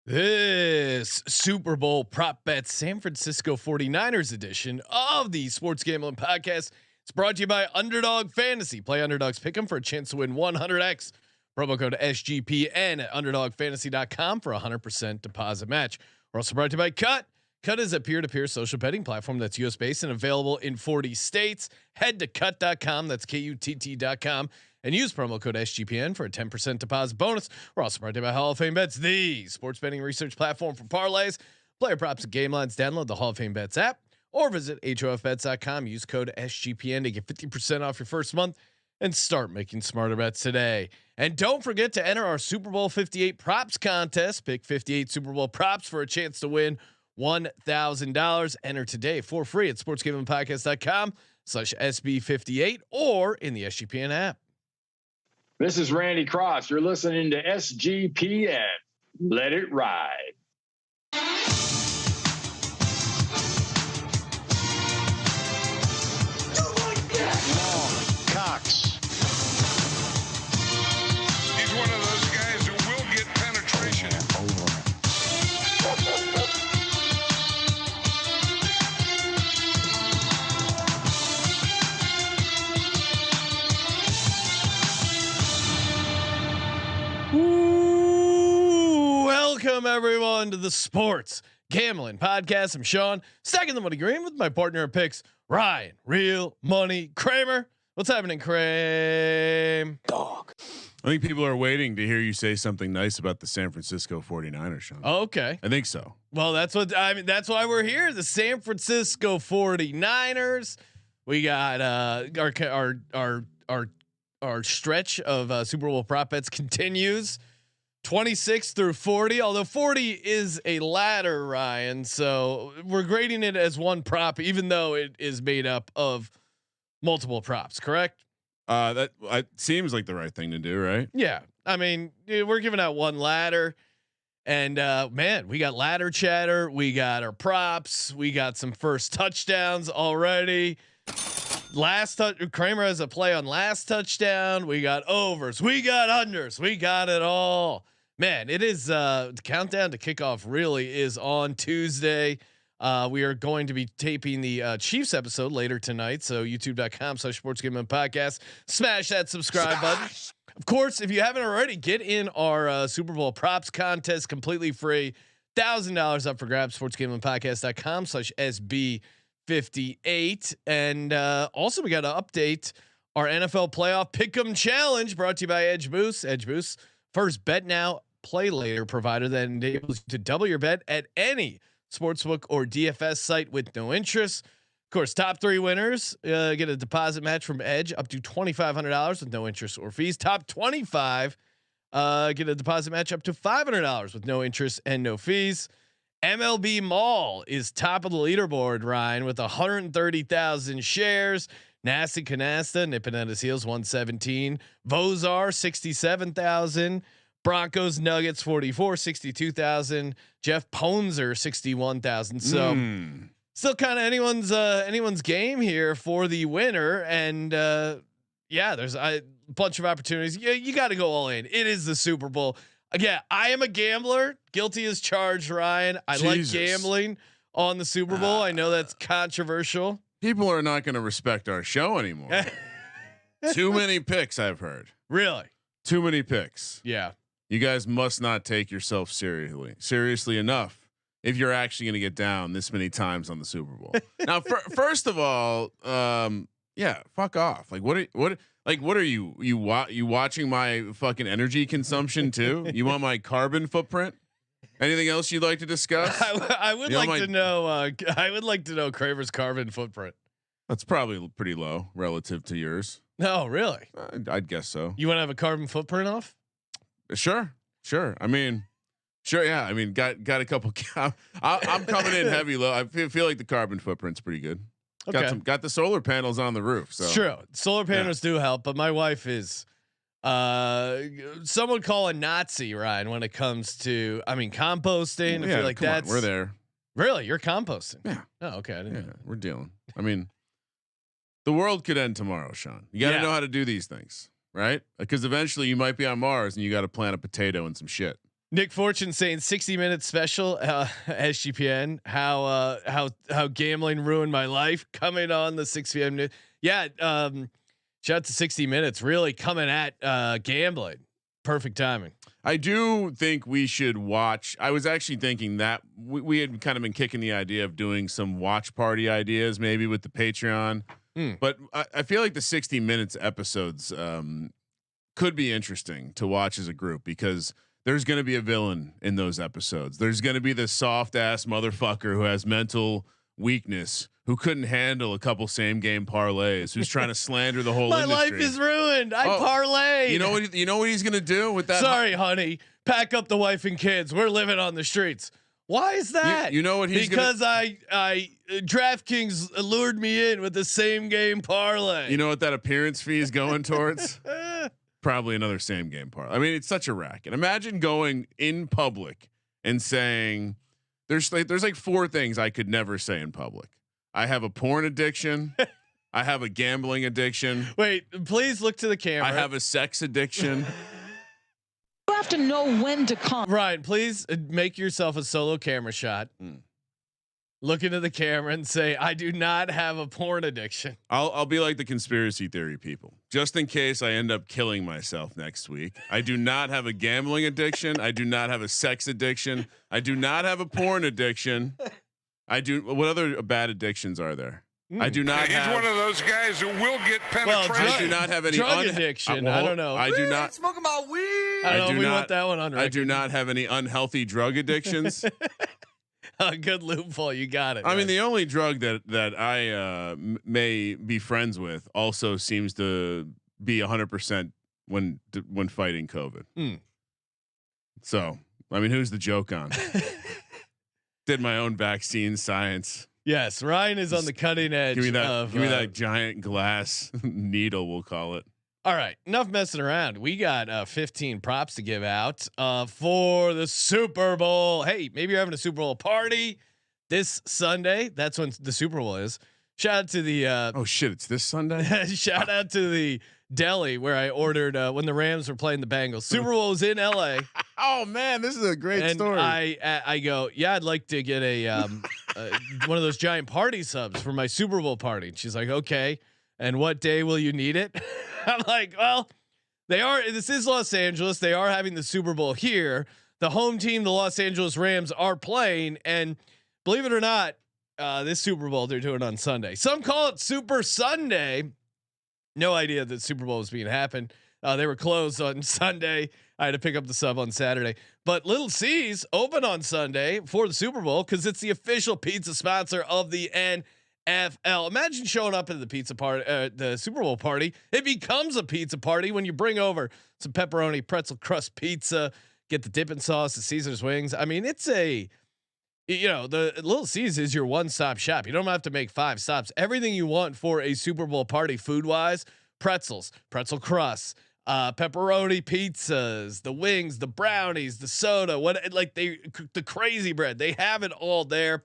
This Super Bowl prop bet San Francisco 49ers edition of the Sports Gambling Podcast. It's brought to you by Underdog Fantasy. Play Underdogs Pick'em for a chance to win 100x. Promo code SGPN at underdogfantasy.com for a 100% deposit match. We're also brought to you by Cut. Cut is a peer-to-peer social betting platform that's US based and available in 40 states. Head to cut.com. That's KUTT.com. And use promo code SGPN for a 10% deposit bonus. We're also brought to you by Hall of Fame Bets, the sports betting research platform for parlays, player props, and game lines. Download the Hall of Fame Bets app or visit HOFBets.com. Use code SGPN to get 50% off your first month and start making smarter bets today. And don't forget to enter our Super Bowl 58 props contest. Pick 58 Super Bowl props for a chance to win $1,000. Enter today for free at sportsgamblingpodcast.com/SB58 or in the SGPN app. This is Randy Cross. You're listening to SGPN. Let it ride. Long, Cox. He's one of those guys who will get penetration. Welcome everyone to the Sports Gambling Podcast. I'm Sean, stacking the money green with my partner in picks, Ryan, Real Money Kramer. What's happening, Kramer? Dog. I think people are waiting to hear you say something nice about the San Francisco 49ers, Sean. Oh, okay. I think so. Well, that's what I mean. That's why we're here. The San Francisco 49ers. We got our stretch of Super Bowl prop bets continues. 26 through 40, although 40 is a ladder, Ryan. So we're grading it as one prop, even though it is made up of multiple props, correct? That seems like the right thing to do, right? Yeah. I mean, we're giving out one ladder and man, we got ladder chatter. We got our props. We got some first touchdowns already. Kramer has a play on last touchdown. We got overs. We got unders. We got it all. Man, it is the countdown to kickoff really is on Tuesday. We are going to be taping the Chiefs episode later tonight. So youtube.com/sportsgamblingpodcast. Smash that subscribe button. Of course, if you haven't already, get in our Super Bowl props contest completely free. $1,000 up for grabs. sportsgamblingpodcast.com/SB58. And also we got to update our NFL playoff pick'em challenge brought to you by Edge Boost. Edge Boost, first bet now, play later provider that enables you to double your bet at any sportsbook or DFS site with no interest. Of course, top three winners get a deposit match from Edge up to $2,500 with no interest or fees. Top 25 get a deposit match up to $500 with no interest and no fees. MLB Mall is top of the leaderboard, Ryan, with 130,000 shares. Nasty Canasta nipping at his heels, 117. Vozar 67,000. Broncos Nuggets 44, 62,000. Jeff Ponzer 61,000. So still kind of anyone's game here for the winner. And yeah, there's a bunch of opportunities. Yeah, you got to go all in. It is the Super Bowl. Again, I am a gambler, guilty as charged, Ryan. I like gambling on the Super Bowl. I know that's controversial. People are not going to respect our show anymore. Too many picks, I've heard. Really? Too many picks. Yeah. You guys must not take yourself seriously enough if you're actually going to get down this many times on the Super Bowl. Now, first of all, yeah, fuck off. Like what are you watching my fucking energy consumption too? You want my carbon footprint? Anything else you'd like to discuss? I would like to know. I would like to know Kramer's carbon footprint. That's probably pretty low relative to yours. No, really. I'd guess so. You want to have a carbon footprint off? Sure. I mean, sure. Yeah. I mean, got a couple. I'm coming in heavy low. I feel like the carbon footprint's pretty good. Okay. Got the solar panels on the roof. So true. Solar panels do help, but my wife is some would call a Nazi, Ryan, when it comes to composting. I feel like that's we're there. Really, you're composting. Yeah. Oh, okay. I didn't know. We're dealing. I mean, the world could end tomorrow, Sean. You got to know how to do these things, right? Because eventually you might be on Mars and you got to plant a potato and some shit. Nick Fortune saying 60-minute special SGPN. How gambling ruined my life. Coming on the 6 p.m. Yeah. Shout out to 60 Minutes. Really coming at gambling. Perfect timing. I do think we should watch. I was actually thinking that we had kind of been kicking the idea of doing some watch party ideas, maybe with the Patreon. But I feel like the 60 Minutes episodes could be interesting to watch as a group because there's going to be a villain in those episodes. There's going to be this soft ass motherfucker who has mental weakness, who couldn't handle a couple same game parlays, who's trying to slander the whole My industry. life is ruined. I parlay. You know what he's going to do with that? Sorry, honey. Pack up the wife and kids. We're living on the streets. Why is that? You know what he's because I DraftKings lured me in with the same game parlay. You know what that appearance fee is going towards? Probably another same game parlay. I mean, it's such a racket. Imagine going in public and saying there's like 4 things I could never say in public. I have a porn addiction. I have a gambling addiction. Wait, please look to the camera. I have a sex addiction. You have to know when to come. Ryan, please make yourself a solo camera shot. Look into the camera and say, I do not have a porn addiction. I'll be like the conspiracy theory people. Just in case I end up killing myself next week. I do not have a gambling addiction. I do not have a sex addiction. I do not have a porn addiction. I do. What other bad addictions are there? I do not He's have. one of those guys who will get penetration. I do not have any drug addiction. I don't know. I do not smoking about weed. I don't know if we want that one on record. I do not have any unhealthy drug addictions. Good loophole. You got it. I mean, the only drug that I may be friends with also seems to be 100% when fighting COVID. So, I mean, who's the joke on? Did my own vaccine science. Yes, Ryan is on the cutting edge. Give me that giant glass needle, we'll call it. All right, enough messing around. We got 15 props to give out for the Super Bowl. Hey, maybe you're having a Super Bowl party this Sunday. That's when the Super Bowl is. Shout out to the oh shit, it's this Sunday. Shout out to the deli where I ordered when the Rams were playing the Bengals. Super Bowl was in LA. Oh man, this is a great and story. I go, yeah, I'd like to get a one of those giant party subs for my Super Bowl party. And she's like, okay. And what day will you need it? I'm like, well, this is Los Angeles. They are having the Super Bowl here. The home team, the Los Angeles Rams, are playing. And believe it or not, this Super Bowl they're doing on Sunday. Some call it Super Sunday. No idea that Super Bowl was being happened. They were closed on Sunday. I had to pick up the sub on Saturday. But Little C's open on Sunday for the Super Bowl because it's the official pizza sponsor of the NFL. Imagine showing up at the pizza party, the Super Bowl party. It becomes a pizza party when you bring over some pepperoni pretzel crust pizza, get the dipping sauce, the Caesar's wings. I mean, it's the Little C's is your one-stop shop. You don't have to make 5 stops. Everything you want for a Super Bowl party, food-wise: pretzels, pretzel crusts, pepperoni pizzas, the wings, the brownies, the soda, the crazy bread. They have it all there.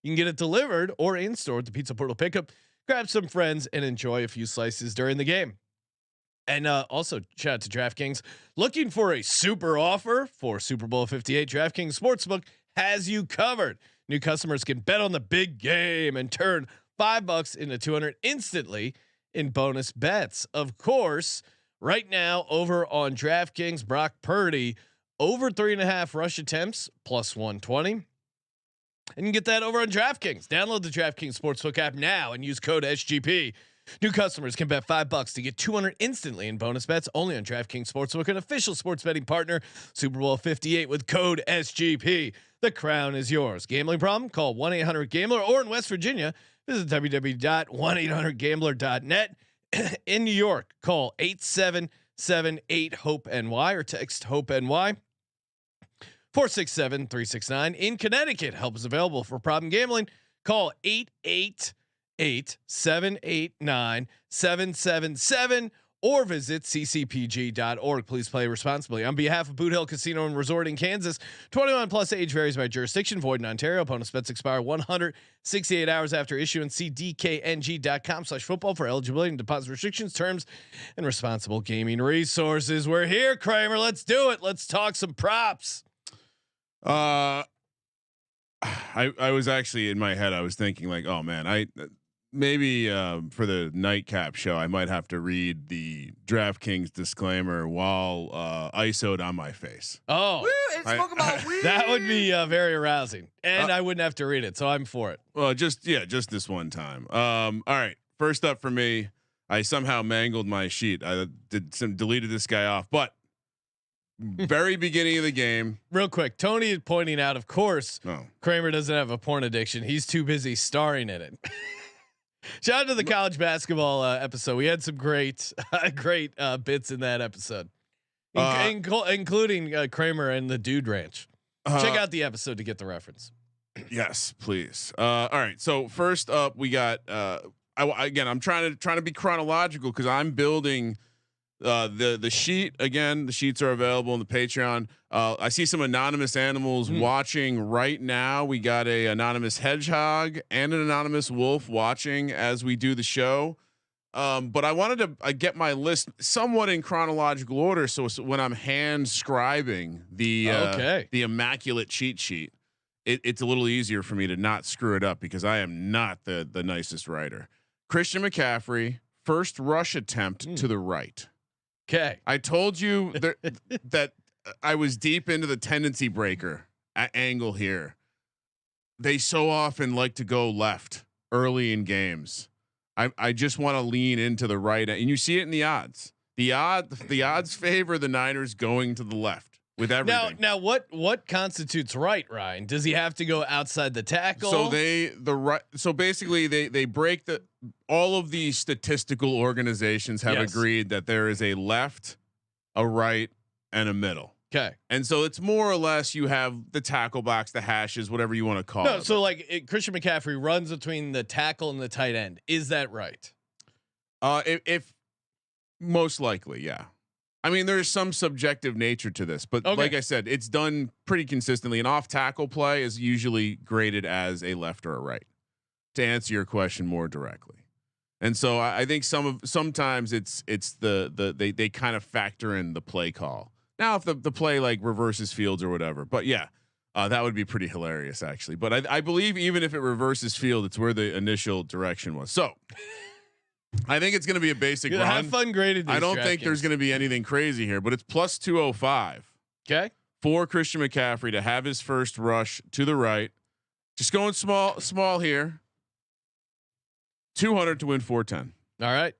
You can get it delivered or in store at the Pizza Portal pickup. Grab some friends and enjoy a few slices during the game. And also shout out to DraftKings. Looking for a super offer for Super Bowl 58? DraftKings Sportsbook has you covered. New customers can bet on the big game and turn $5 into $200 instantly in bonus bets. Of course, right now over on DraftKings, Brock Purdy over 3.5 rush attempts plus 120. And you can get that over on DraftKings. Download the DraftKings Sportsbook app now and use code SGP. New customers can bet $5 to get $200 instantly in bonus bets only on DraftKings Sportsbook, an official sports betting partner. Super Bowl 58 with code SGP. The crown is yours. Gambling problem? Call 1-800-GAMBLER, or in West Virginia, visit www.1800gambler.net. In New York, call 877-8-HOPE-NY or text HOPE-NY 467-369. In Connecticut, help is available for problem gambling. Call 888-789-777 or visit ccpg.org. Please play responsibly. On behalf of Boot Hill Casino and Resort in Kansas, 21 plus, age varies by jurisdiction, void in Ontario. Bonus bets expire 168 hours after issuance. See dkng.com/football for eligibility and deposit restrictions, terms, and responsible gaming resources. We're here, Kramer. Let's do it. Let's talk some props. I was actually in my head. I was thinking like, oh man, maybe for the nightcap show, I might have to read the DraftKings disclaimer while ISO'd on my face. Oh, that would be very arousing, and I wouldn't have to read it, so I'm for it. Well, just this one time. All right. First up for me, I somehow mangled my sheet. I deleted this guy off, but very beginning of the game. Real quick, Tony is pointing out, of course, Kramer doesn't have a porn addiction. He's too busy starring in it. Shout out to the college basketball episode. We had some great bits in that episode, including Kramer and the Dude Ranch. Check out the episode to get the reference. Yes, please. All right. So first up, we got. I'm trying to be chronological because I'm building the sheet again. The sheets are available on the Patreon. I see some anonymous animals watching right now. We got a anonymous hedgehog and an anonymous wolf watching as we do the show. But I wanted to get my list somewhat in chronological order. So when I'm hand scribing the immaculate cheat sheet, it's a little easier for me to not screw it up because I am not the nicest writer. Christian McCaffrey, first rush attempt to the right. Okay. I told you that I was deep into the tendency breaker angle here. They so often like to go left early in games. I just want to lean into the right, and you see it in the odds. The odds favor the Niners going to the left with everything. Now what constitutes right, Ryan? Does he have to go outside the tackle? So basically they break all of the statistical organizations have agreed that there is a left, a right, and a middle. Okay. And so it's more or less you have the tackle box, the hashes, whatever you want to call it. So Christian McCaffrey runs between the tackle and the tight end. Is that right? If most likely, yeah. I mean, there's some subjective nature to this, but like I said, it's done pretty consistently. An off tackle play is usually graded as a left or a right, to answer your question more directly. And so I think sometimes it's they kind of factor in the play call. Now, if the play like reverses fields or whatever, but yeah, that would be pretty hilarious actually. But I believe even if it reverses field, it's where the initial direction was. So I think it's going to be a basic run. Have fun graded. I don't think there's going to be anything crazy here, but it's plus 205. Okay. For Christian McCaffrey to have his first rush to the right. Just going small here. 200 to win 410. All right.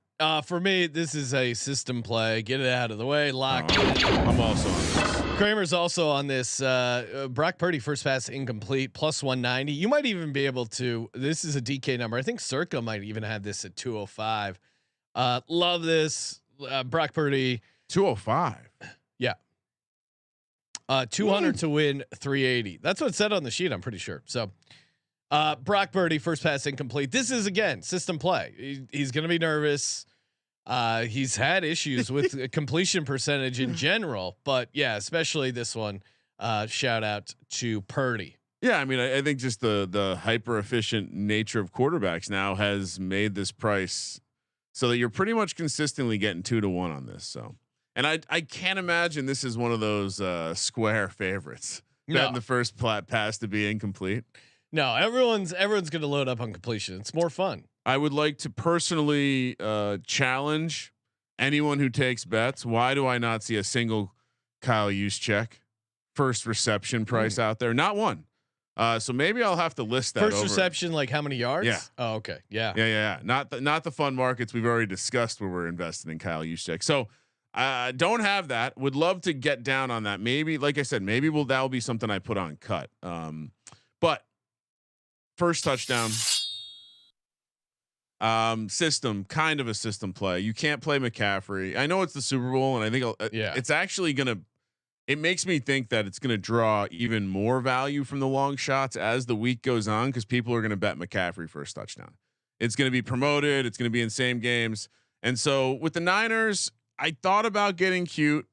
For me, this is a system play. Get it out of the way. Lock. I'm also on this. Kramer's also on this. Brock Purdy first pass incomplete plus 190. You might even be able to. This is a DK number. I think Circa might even have this at 205. Love this. Brock Purdy 205. Yeah. 200 to win 380. That's what it said on the sheet. I'm pretty sure. So. Brock Purdy first pass incomplete. This is again system play. He's going to be nervous. He's had issues with completion percentage in general, but yeah, especially this one. Shout out to Purdy. Yeah, I mean, I think just the hyper efficient nature of quarterbacks now has made this price so that you're pretty much consistently getting 2-1 on this. So, and I can't imagine this is one of those square favorites. Betting the first pass to be incomplete. No, everyone's going to load up on completion. It's more fun. I would like to personally challenge anyone who takes bets. Why do I not see a single Kyle Juszczyk first reception price out there? Not one. So maybe I'll have to list that. First reception, like how many yards? Yeah. Oh, okay. Yeah. Yeah. Not the fun markets we've already discussed where we're invested in Kyle Juszczyk. So don't have that. Would love to get down on that. Maybe, like I said, maybe that'll be something I put on cut. But first touchdown. System, kind of a system play. You can't play McCaffrey. I know it's the Super Bowl, and I think it's actually it makes me think that it's gonna draw even more value from the long shots as the week goes on because people are gonna bet McCaffrey first touchdown. It's gonna be promoted. It's gonna be in same games. And so with the Niners, I thought about getting cute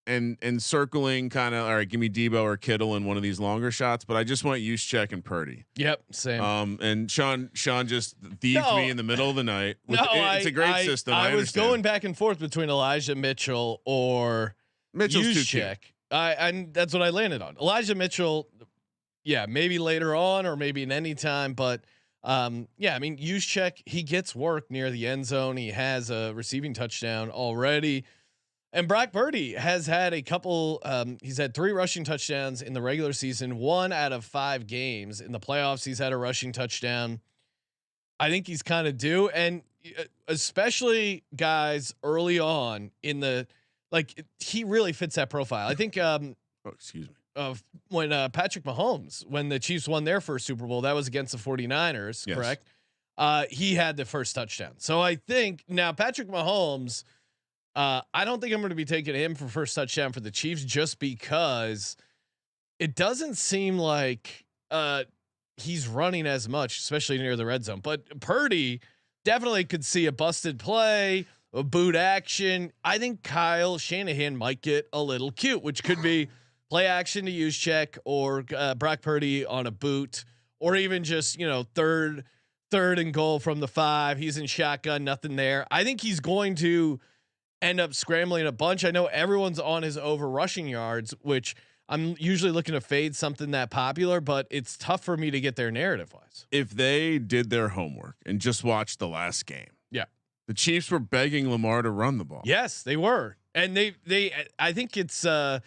and circling kind of, all right, give me Debo or Kittle in one of these longer shots, but I just want Juszczyk and Purdy. Yep, same. And Sean just thieved me in the middle of the night. It's a great system. I was going back and forth between Elijah Mitchell or Mitchell's Juszczyk. And that's what I landed on. Elijah Mitchell. Yeah, maybe later on or maybe in any time, but yeah, I mean, Juszczyk, he gets work near the end zone. He has a receiving touchdown already. And Brock Purdy has had a couple. He's had 3 rushing touchdowns in the regular season, 1 out of 5 games in the playoffs. He's had a rushing touchdown. I think he's kind of due, and especially guys early on in the he really fits that profile. I think. Excuse me. When Patrick Mahomes, when the Chiefs won their first Super Bowl, that was against the 49ers, Yes. correct? He had the first touchdown. So I think now Patrick Mahomes. I don't think I'm going to be taking him for first touchdown for the Chiefs just because it doesn't seem like he's running as much, especially near the red zone. But Purdy definitely could see a busted play, a boot action. I think Kyle Shanahan might get a little cute, which could be play action to Juszczyk or Brock Purdy on a boot, or even just third and goal from the 5. He's in shotgun, nothing there. I think he's going to end up scrambling a bunch. I know everyone's on his over rushing yards, which I'm usually looking to fade something that popular, but it's tough for me to get there narrative wise. If they did their homework and just watched the last game, the Chiefs were begging Lamar to run the ball. Yes, they were, and they. I think it's 8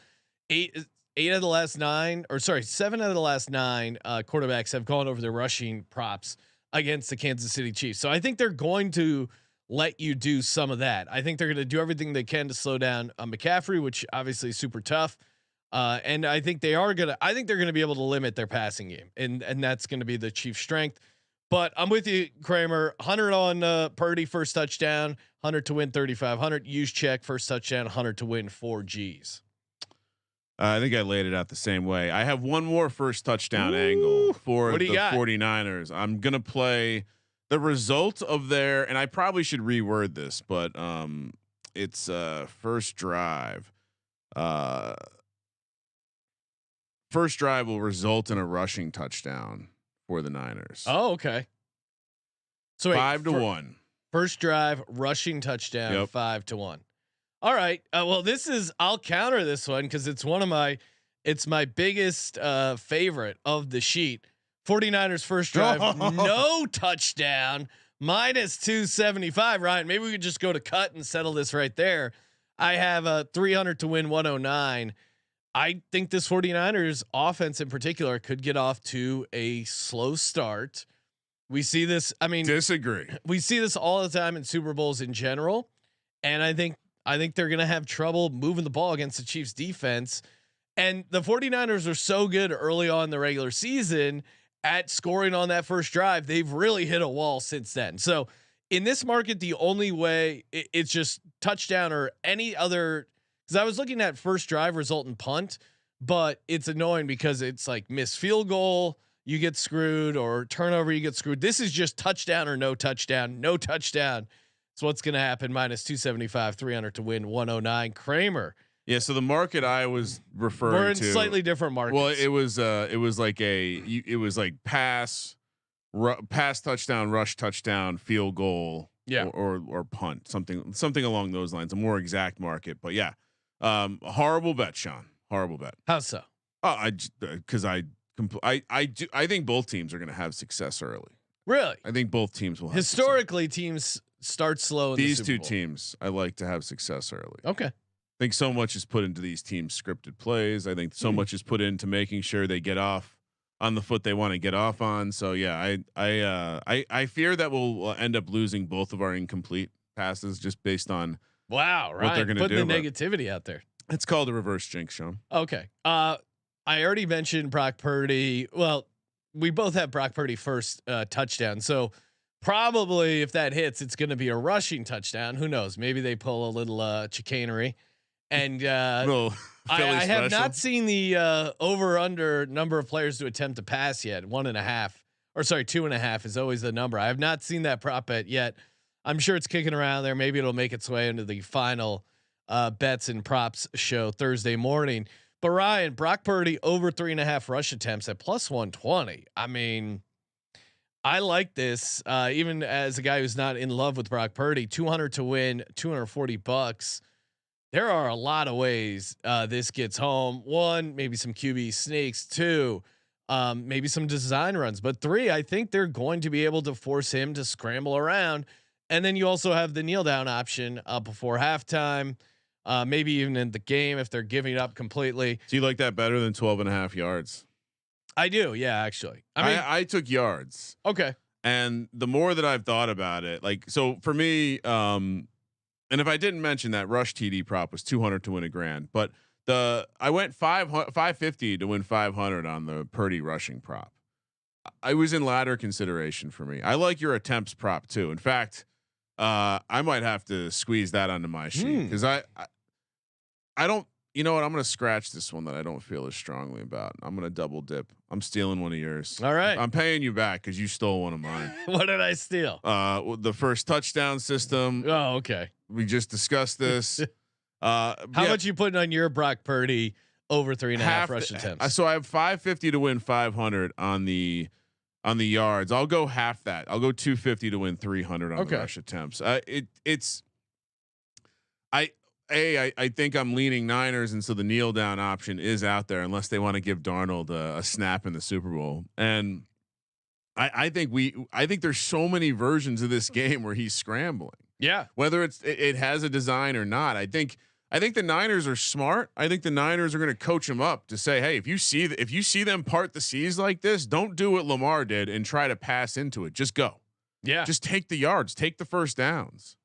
out of the last 9, or sorry, 7 out of the last 9 quarterbacks have gone over their rushing props against the Kansas City Chiefs. So I think they're going to let you do some of that. I think they're going to do everything they can to slow down McCaffrey, which obviously is super tough. And I think they are gonna. I think they're going to be able to limit their passing game, and that's going to be the Chiefs' strength. But I'm with you, Kramer. 100 on Purdy first touchdown, 100 to win 3,500. Juszczyk first touchdown, 100 to win 4 Gs. I think I laid it out the same way. I have one more first touchdown angle for the 49ers. I'm gonna play the result of their, and I probably should reword this, but it's first drive. First drive will result in a rushing touchdown for the Niners. Oh, okay. So 5-1. First drive, rushing touchdown, 5-1. All right. Well, I'll counter this one because it's my biggest favorite of the sheet. 49ers first drive, no touchdown, -275. Ryan, maybe we could just go to cut and settle this right there. I have a 300 to win 109. I think this 49ers offense in particular could get off to a slow start. We see this. I mean, disagree. We see this all the time in Super Bowls in general. And I think they're going to have trouble moving the ball against the Chiefs defense. And the 49ers are so good early on in the regular season at scoring on that first drive. They've really hit a wall since then. So in this market, the only way it's just touchdown or any other, because I was looking at first drive result in punt, but it's annoying because it's like missed field goal, you get screwed, or turnover, you get screwed. This is just touchdown or no touchdown, no touchdown. So what's going to happen? -275, 300 to win 109. Kramer. Yeah. So the market I was referring to, we're in slightly different markets. Well, it was like pass touchdown, rush touchdown, field goal, or punt, something along those lines. A more exact market, but yeah, horrible bet, Sean. Horrible bet. How so? I think both teams are going to have success early. Really? I think both teams will have historically success. Teams start slow. In these the two Super Bowl. teams, I like to have success early. Okay. I think so much is put into these teams' scripted plays. I think so much is put into making sure they get off on the foot they want to get off on. So yeah, I fear that we'll end up losing both of our incomplete passes just based on what they're going to do. Putting the negativity out there. It's called a reverse jinx, Sean. Okay. I already mentioned Brock Purdy. Well, we both have Brock Purdy first touchdown. So probably if that hits, it's going to be a rushing touchdown. Who knows? Maybe they pull a little chicanery. And I have not seen the over under number of players to attempt to pass yet. 1.5, or sorry, 2.5 is always the number. I have not seen that prop bet yet. I'm sure it's kicking around there. Maybe it'll make its way into the final bets and props show Thursday morning. But Ryan, Brock Purdy over 3.5 rush attempts at +120. I mean, I like this. Even as a guy who's not in love with Brock Purdy, 200 to win, $240. there are a lot of ways this gets home. One, maybe some QB sneaks. Two, maybe some design runs. But three, I think they're going to be able to force him to scramble around. And then you also have the kneel down option before halftime, maybe even in the game if they're giving up completely. Do you like that better than 12.5 yards? I do. Yeah, actually. I mean, I took yards. Okay. And the more that I've thought about it, like, so for me, and if I didn't mention that rush TD prop was 200 to win $1,000, but I went 550 to win 500 on the Purdy rushing prop. I was in ladder consideration for me. I like your attempts prop too. In fact, I might have to squeeze that onto my sheet because I don't. You know what? I'm going to scratch this one that I don't feel as strongly about. I'm going to double dip. I'm stealing one of yours. All right. I'm paying you back because you stole one of mine. What did I steal? The first touchdown system. Oh, okay. We just discussed this. How much you putting on your Brock Purdy over 3.5 rush attempts? So I have 550 to win 500 on the yards. I'll go half that. I'll go 250 to win 300 on the rush attempts. I think I'm leaning Niners, and so the kneel down option is out there unless they want to give Darnold a snap in the Super Bowl. And I think there's so many versions of this game where he's scrambling. Yeah, whether it has a design or not. I think the Niners are smart. I think the Niners are going to coach him up to say, hey, if you see them part the seas like this, don't do what Lamar did and try to pass into it. Just go. Yeah, just take the yards, take the first downs.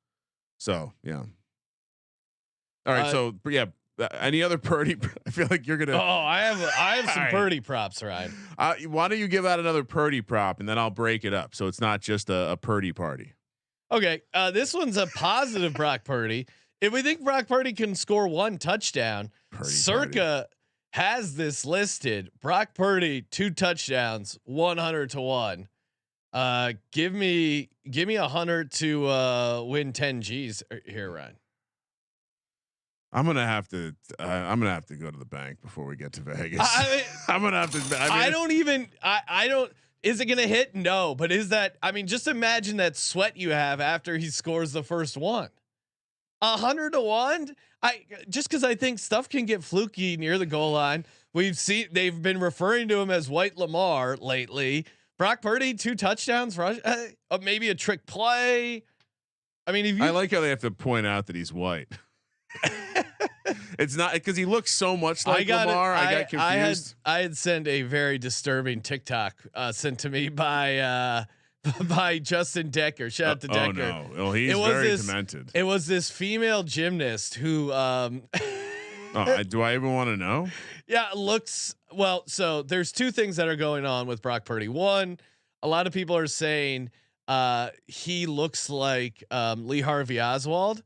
So yeah. All right, so yeah. Any other Purdy? I feel like you're gonna. Oh, I have some Purdy props, Ryan. Why don't you give out another Purdy prop and then I'll break it up so it's not just a Purdy party. Okay, this one's a positive Brock Purdy. If we think Brock Purdy can score one touchdown, Circa has this listed. Brock Purdy 2 touchdowns, 100 to 1. Give me 100 to win 10 G's here, Ryan. I'm gonna have to go to the bank before we get to Vegas. I'm gonna have to. I don't. Is it gonna hit? No, but is that? I mean, just imagine that sweat you have after he scores the first one. 100 to 1. Just because I think stuff can get fluky near the goal line. We've seen they've been referring to him as White Lamar lately. Brock Purdy 2 touchdowns, maybe a trick play. I mean, I like how they have to point out that he's white. It's not because he looks so much like Lamar. I got confused. I had sent a very disturbing TikTok sent to me by Justin Decker. Shout out to Decker. Oh no, well, he's very demented. It was this female gymnast who. Do I even want to know? Yeah, looks well. So there's 2 things that are going on with Brock Purdy. One, a lot of people are saying he looks like Lee Harvey Oswald.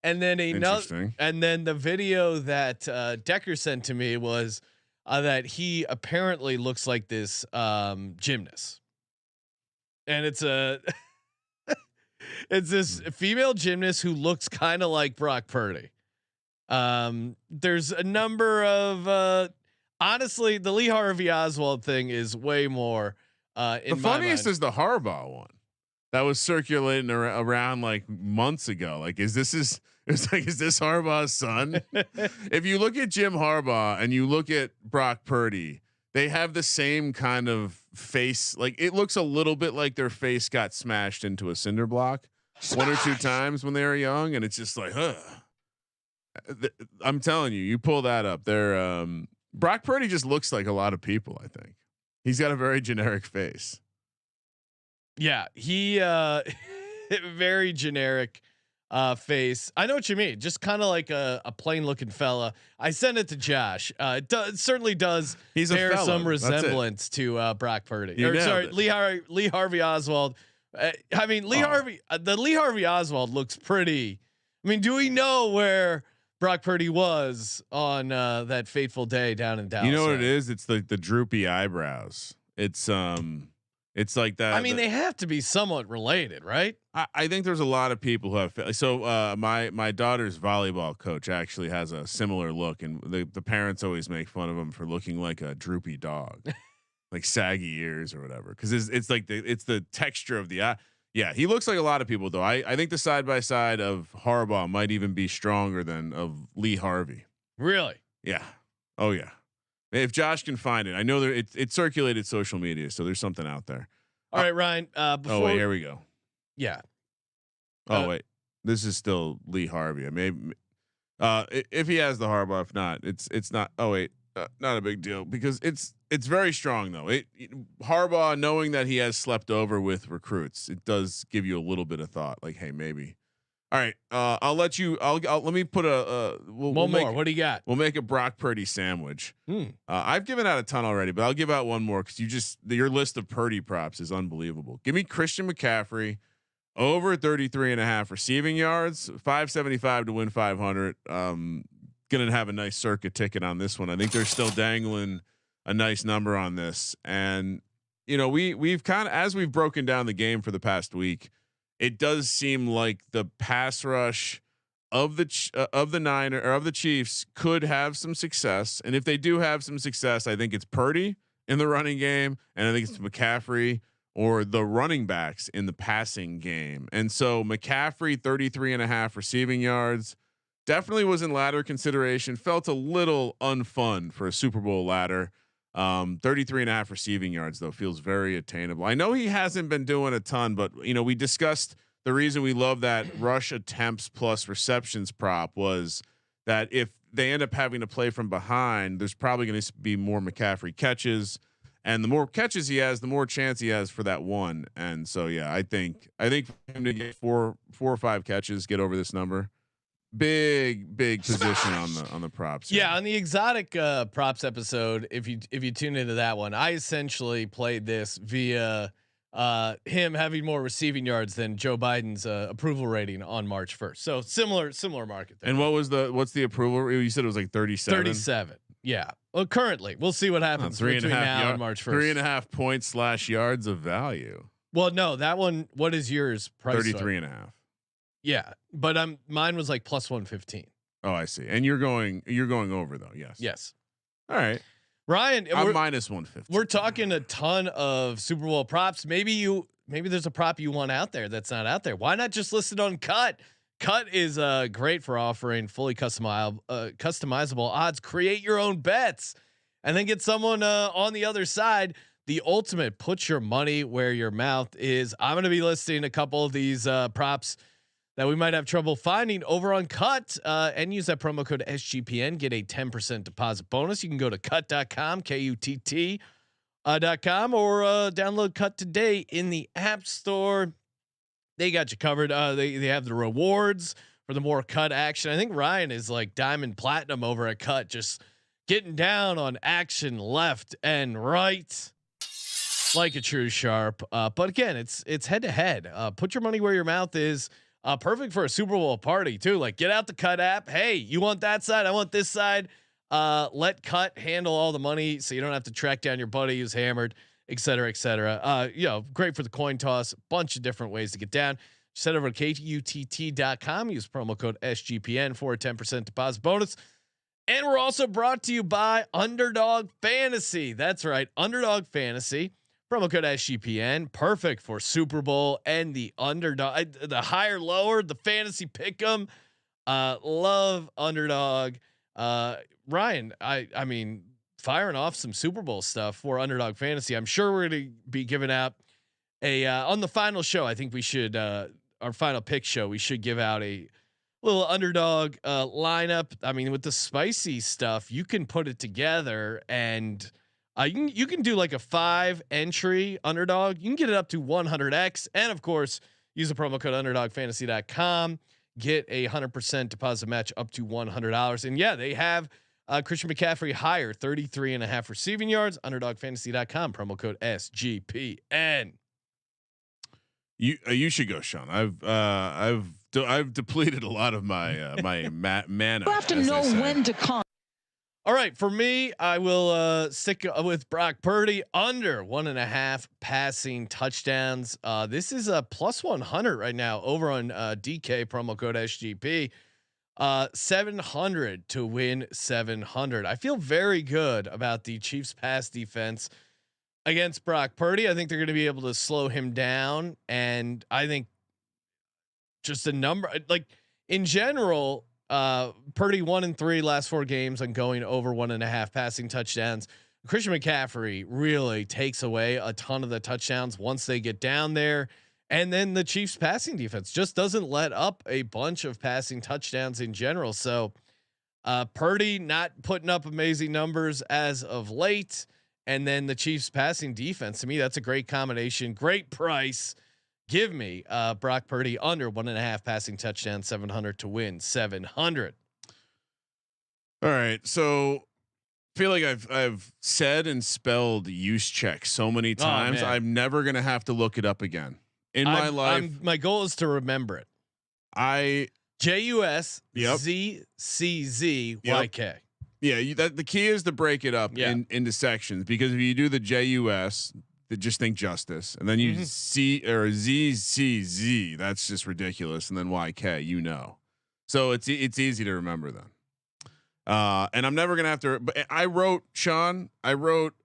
And then the video that Decker sent to me was that he apparently looks like this gymnast, and it's this female gymnast who looks kind of like Brock Purdy. There's a number of honestly, the Lee Harvey Oswald thing is way more. The funniest is the Harbaugh one that was circulating around like months ago. Like, is this Harbaugh's son? If you look at Jim Harbaugh and you look at Brock Purdy, they have the same kind of face. Like, it looks a little bit like their face got smashed into a cinder block 1 or 2 times when they were young, and it's just like, I'm telling you, you pull that up. Brock Purdy just looks like a lot of people. I think he's got a very generic face. Yeah, he very generic face. I know what you mean. Just kind of like a plain looking fella. I sent it to Josh. It certainly does. He's bear some resemblance to Brock Purdy. Lee Harvey Oswald. I mean, the Lee Harvey Oswald looks pretty. I mean, do we know where Brock Purdy was on that fateful day down in Dallas? You know what it is? It's the droopy eyebrows. It's like that. I mean, they have to be somewhat related, right? I think there's a lot of people who have. So my daughter's volleyball coach actually has a similar look, and the parents always make fun of him for looking like a droopy dog, like saggy ears or whatever. Because it's like it's the texture of the eye. Yeah, he looks like a lot of people though. I think the side by side of Harbaugh might even be stronger than of Lee Harvey. Really? Yeah. Oh yeah. If Josh can find it, I know there it circulated social media, so there's something out there. All right, Ryan. Oh wait, here we go. Yeah. Oh wait, this is still Lee Harvey. I mean, if he has the Harbaugh, if not, it's not. Oh wait, not a big deal because it's very strong though. Harbaugh, knowing that he has slept over with recruits, it does give you a little bit of thought. Like, hey, maybe. All right, I'll let you. I'll let me put a. We'll more. What do you got? We'll make a Brock Purdy sandwich. I've given out a ton already, but I'll give out one more because your list of Purdy props is unbelievable. Give me Christian McCaffrey over 33.5 receiving yards, 575 to win 500. Gonna have a nice circuit ticket on this one. I think they're still dangling a nice number on this, and we've kind of, as we've broken down the game for the past week, it does seem like the pass rush of the Chiefs could have some success, and if they do have some success, I think it's Purdy in the running game, and I think it's McCaffrey or the running backs in the passing game. And so McCaffrey 33.5 receiving yards definitely was in ladder consideration. Felt a little unfun for a Super Bowl ladder. 33.5 receiving yards though feels very attainable. I know he hasn't been doing a ton, but we discussed the reason we love that rush attempts plus receptions prop was that if they end up having to play from behind, there's probably going to be more McCaffrey catches, and the more catches he has, the more chance he has for that one. And so, yeah, I think for him to get four or five catches, get over this number, big position on the props. Yeah, on the exotic props episode, if you tune into that one, I essentially played this via him having more receiving yards than Joe Biden's approval rating on March 1st. So similar market there. And what's the approval? You said it was like 37. 37. Yeah. Well, currently, we'll see what happens between now and March 1st. 3.5 points / yards of value. Well, no, that one. What is yours? Price 33.5. Yeah, but mine was like plus 115. Oh, I see. And you're going over though. Yes. Yes. All right. Ryan, I'm minus 150. We're talking a ton of Super Bowl props. Maybe there's a prop you want out there that's not out there. Why not just list it on Cut? Cut is great for offering fully customizable odds. Create your own bets, and then get someone on the other side. The ultimate, put your money where your mouth is. I'm going to be listing a couple of these props that we might have trouble finding over on Cut, and use that promo code SGPN. Get a 10% deposit bonus. You can go to cut.com, KUTT.com, or download Cut today in the App Store. They got you covered. They have the rewards for the more Cut action. I think Ryan is like diamond platinum over at Cut, just getting down on action left and right like a true sharp. But again, it's head to head. Put your money where your mouth is. Perfect for a Super Bowl party too. Like, get out the Cut app. Hey, you want that side? I want this side. Let Cut handle all the money, so you don't have to track down your buddy who's hammered, et cetera, et cetera. Great for the coin toss. Bunch of different ways to get down. Just head over to KUTT.com. Use promo code SGPN for a 10% deposit bonus. And we're also brought to you by Underdog Fantasy. That's right, Underdog Fantasy. Promo code SGPN, perfect for Super Bowl and the underdog, the higher, lower, the fantasy pick'em. Love Underdog. Ryan, I mean, firing off some Super Bowl stuff for Underdog Fantasy. I'm sure we're going to be giving out on the final show. I think we should, our final pick show, we should give out a little Underdog lineup. I mean, with the spicy stuff, you can put it together and you can do like a 5 entry Underdog. You can get it up to 100x, and of course, use the promo code UnderdogFantasy.com. Get a 100% deposit match up to $100. And yeah, they have Christian McCaffrey higher, 33.5 receiving yards. UnderdogFantasy.com, promo code SGPN. You should go, Sean. I've depleted a lot of my my mana. You have to know when to come. All right, for me, I will stick with Brock Purdy under 1.5 passing touchdowns. This is a plus 100 right now over on DK, promo code SGP. 700 to win 700. I feel very good about the Chiefs pass defense. against Brock Purdy. I think they're going to be able to slow him down, and I think just a number like in general, Purdy 1-3 last 4 games on going over 1.5 passing touchdowns. Christian McCaffrey really takes away a ton of the touchdowns once they get down there. And then the Chiefs passing defense just doesn't let up a bunch of passing touchdowns in general. So Purdy not putting up amazing numbers as of late. And then the Chiefs passing defense, to me, that's a great combination. Great price. Give me Brock Purdy under 1.5 passing touchdowns, 700 to win 700. All right. So feel like I've said and spelled use check so many times. I'm never going to have to look it up again in my life. My goal is to remember it. JUSZCZYK. Yeah, the key is to break it up into sections, because if you do the JUS, just think justice, and then you C or ZCZ, that's just ridiculous, and then YK, so it's easy to remember then. And I'm never gonna have to. But I wrote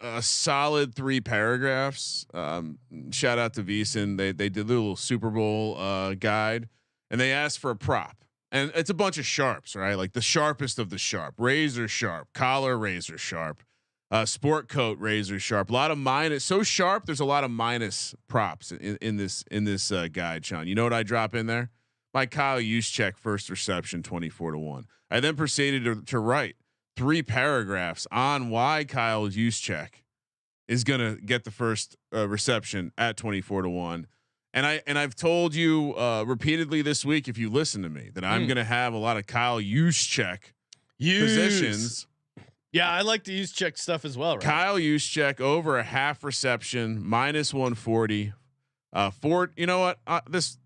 a solid 3 paragraphs. Shout out to Veasan. They did a little Super Bowl guide, and they asked for a prop. And it's a bunch of sharps, right? Like the sharpest of the sharp, razor sharp, collar razor sharp, sport coat razor sharp. A lot of minus, so sharp. There's a lot of minus props in this guide, Sean. You know what I drop in there? My Kyle Juszczyk first reception 24-1. I then proceeded to write 3 paragraphs on why Kyle Juszczyk is gonna get the first reception at 24-1. And I've told you repeatedly this week, if you listen to me, that I'm going to have a lot of Kyle Juszczyk positions. Yeah, I like to use check stuff as well. Right? Kyle Juszczyk over a half reception, minus 140. Ford, you know what? This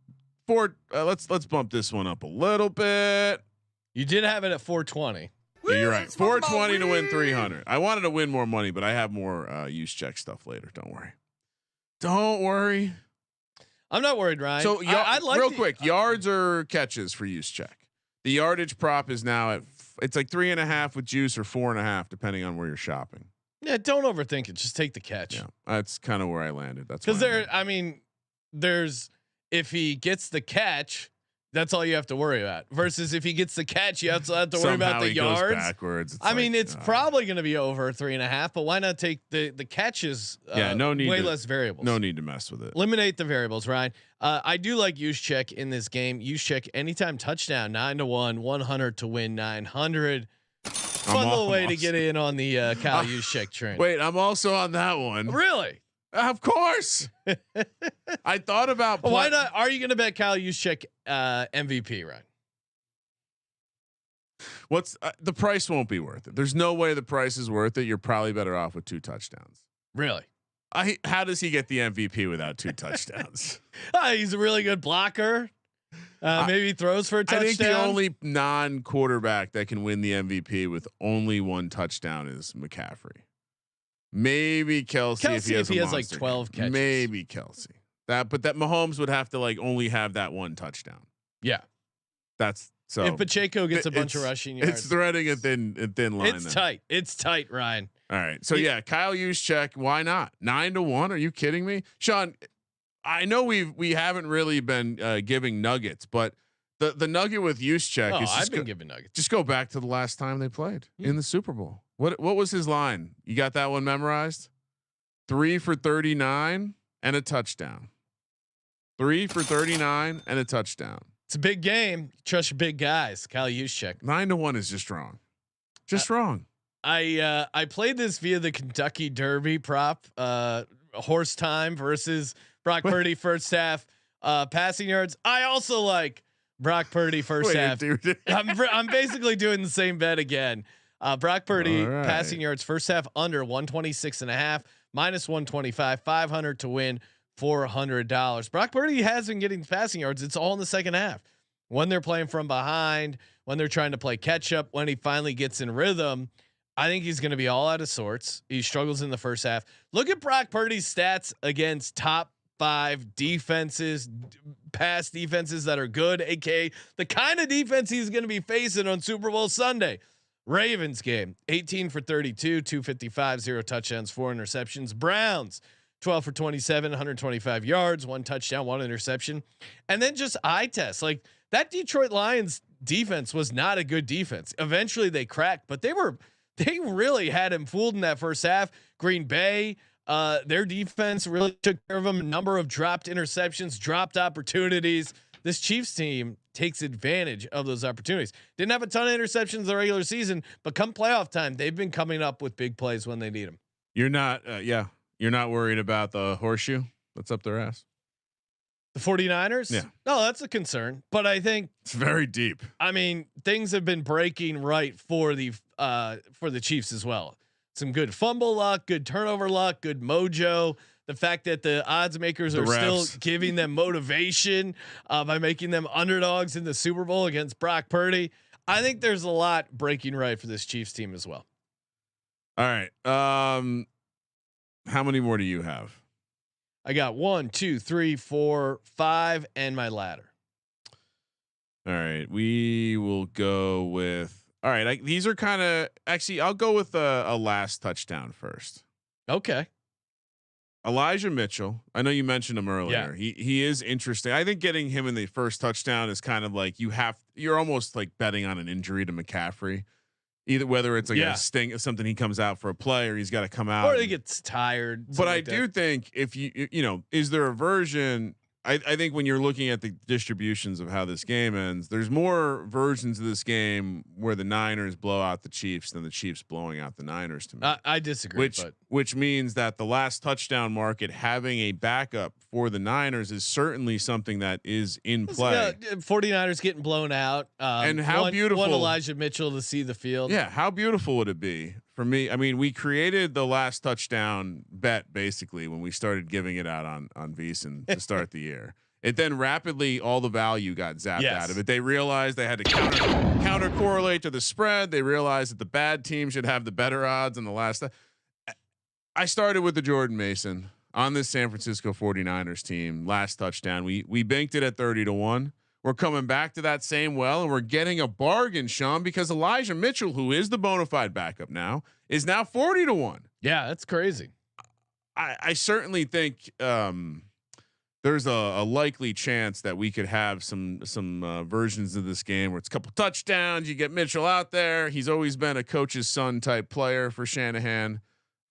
Ford. Let's bump this one up a little bit. You did have it at 420. Yeah, you're right. 420 to win 300. I wanted to win more money, but I have more Juszczyk stuff later. Don't worry. Don't worry. I'm not worried, Ryan. So I'd like real quick, yards or catches for Juszczyk. The yardage prop is now at it's like 3.5 with juice or 4.5, depending on where you're shopping. Yeah, don't overthink it. Just take the catch. Yeah, that's kind of where I landed. That's because there's if he gets the catch, that's all you have to worry about. Versus if he gets the catch, you have to worry about the yards. Goes backwards. It's probably going to be over 3.5, but why not take the catches? No need. Way less variables. No need to mess with it. Eliminate the variables, Ryan. I do like Juszczyk in this game. Juszczyk anytime touchdown, 9-1, 100 to win 900. Fun little way to get in on the Kyle Juszczyk train. Wait, I'm also on that one. Really? Of course. I thought about why not? Are you going to bet Kyle Juszczyk MVP, Ryan? What's the price? Won't be worth it. There's no way the price is worth it. You're probably better off with 2 touchdowns. Really? How does he get the MVP without 2 touchdowns? He's a really good blocker. Maybe he throws for a touchdown. I think the only non-quarterback that can win the MVP with only 1 touchdown is McCaffrey. Maybe Kelsey if he has like 12 catches. Maybe Kelsey. But that Mahomes would have to like only have that 1 touchdown. Yeah. That's so. If Pacheco gets a bunch of rushing yards, it's threading a thin line. It's tight. It's tight, Ryan. All right. So Kyle Juszczyk, why not? 9-1. Are you kidding me? Sean, I know we haven't really been giving nuggets, but the nugget with Juszczyk is I've been giving nuggets. Just go back to the last time they played in the Super Bowl. What was his line? You got that one memorized? 3 for 39 and a touchdown. 3 for 39 and a touchdown. It's a big game. Trust your big guys. Kyle Juszczyk. 9-1 is just wrong. Just wrong. I played this via the Kentucky Derby prop. Horse time versus Brock Purdy first half passing yards. I also like Brock Purdy first half. I'm basically doing the same bet again. Brock Purdy passing yards first half under 126.5, minus 125, 500 to win $400. Brock Purdy has been getting passing yards. It's all in the second half when they're playing from behind, when they're trying to play catch up, when he finally gets in rhythm. I think he's going to be all out of sorts. He struggles in the first half. Look at Brock Purdy's stats against top 5 defenses, pass defenses that are good, aka the kind of defense he's going to be facing on Super Bowl Sunday. Ravens game, 18 for 32, 255, 0 touchdowns, 4 interceptions. Browns, 12 for 27, 125 yards, 1 touchdown, 1 interception. And then just eye test. Like that Detroit Lions defense was not a good defense. Eventually they cracked, but they really had him fooled in that first half. Green Bay, their defense really took care of them. A number of dropped interceptions, dropped opportunities. This Chiefs team takes advantage of those opportunities. Didn't have a ton of interceptions in the regular season, but come playoff time, they've been coming up with big plays when they need them. You're not, you're not worried about the horseshoe that's up their ass. The 49ers? Yeah. No, that's a concern, but I think It's very deep. I mean, things have been breaking right for the Chiefs as well. Some good fumble luck, good turnover luck, good mojo. The fact that the odds makers are still giving them motivation by making them underdogs in the Super Bowl against Brock Purdy. I think there's a lot breaking right for this Chiefs team as well. All right. How many more do you have? I got 1, 2, 3, 4, 5, and my ladder. All right. We will go with. All right. These are kind of actually. I'll go with a last touchdown first. Okay. Elijah Mitchell. I know you mentioned him earlier. Yeah. He is interesting. I think getting him in the first touchdown is kind of like you're almost like betting on an injury to McCaffrey. Either whether it's like a sting, something he comes out for a play, or he's got to come out, or he gets tired. But I do think if is there a version? I think when you're looking at the distributions of how this game ends, there's more versions of this game where the Niners blow out the Chiefs than the Chiefs blowing out the Niners. To me, I disagree. Which means that the last touchdown market having a backup for the Niners is certainly something that is in play. 49ers getting blown out, and how beautiful one Elijah Mitchell to see the field. Yeah, how beautiful would it be for me? I mean, we created the last touchdown bet basically when we started giving it out on VSiN to start the year. It then rapidly all the value got zapped out of it. They realized they had to counter correlate to the spread. They realized that the bad team should have the better odds in the last. I started with the Jordan Mason on this San Francisco 49ers team last touchdown. We banked it at 30-1. We're coming back to that same well, and we're getting a bargain, Sean, because Elijah Mitchell, who is the bona fide backup now, is now 40-1. Yeah, that's crazy. I certainly think there's a likely chance that we could have some versions of this game where it's a couple touchdowns. You get Mitchell out there. He's always been a coach's son type player for Shanahan.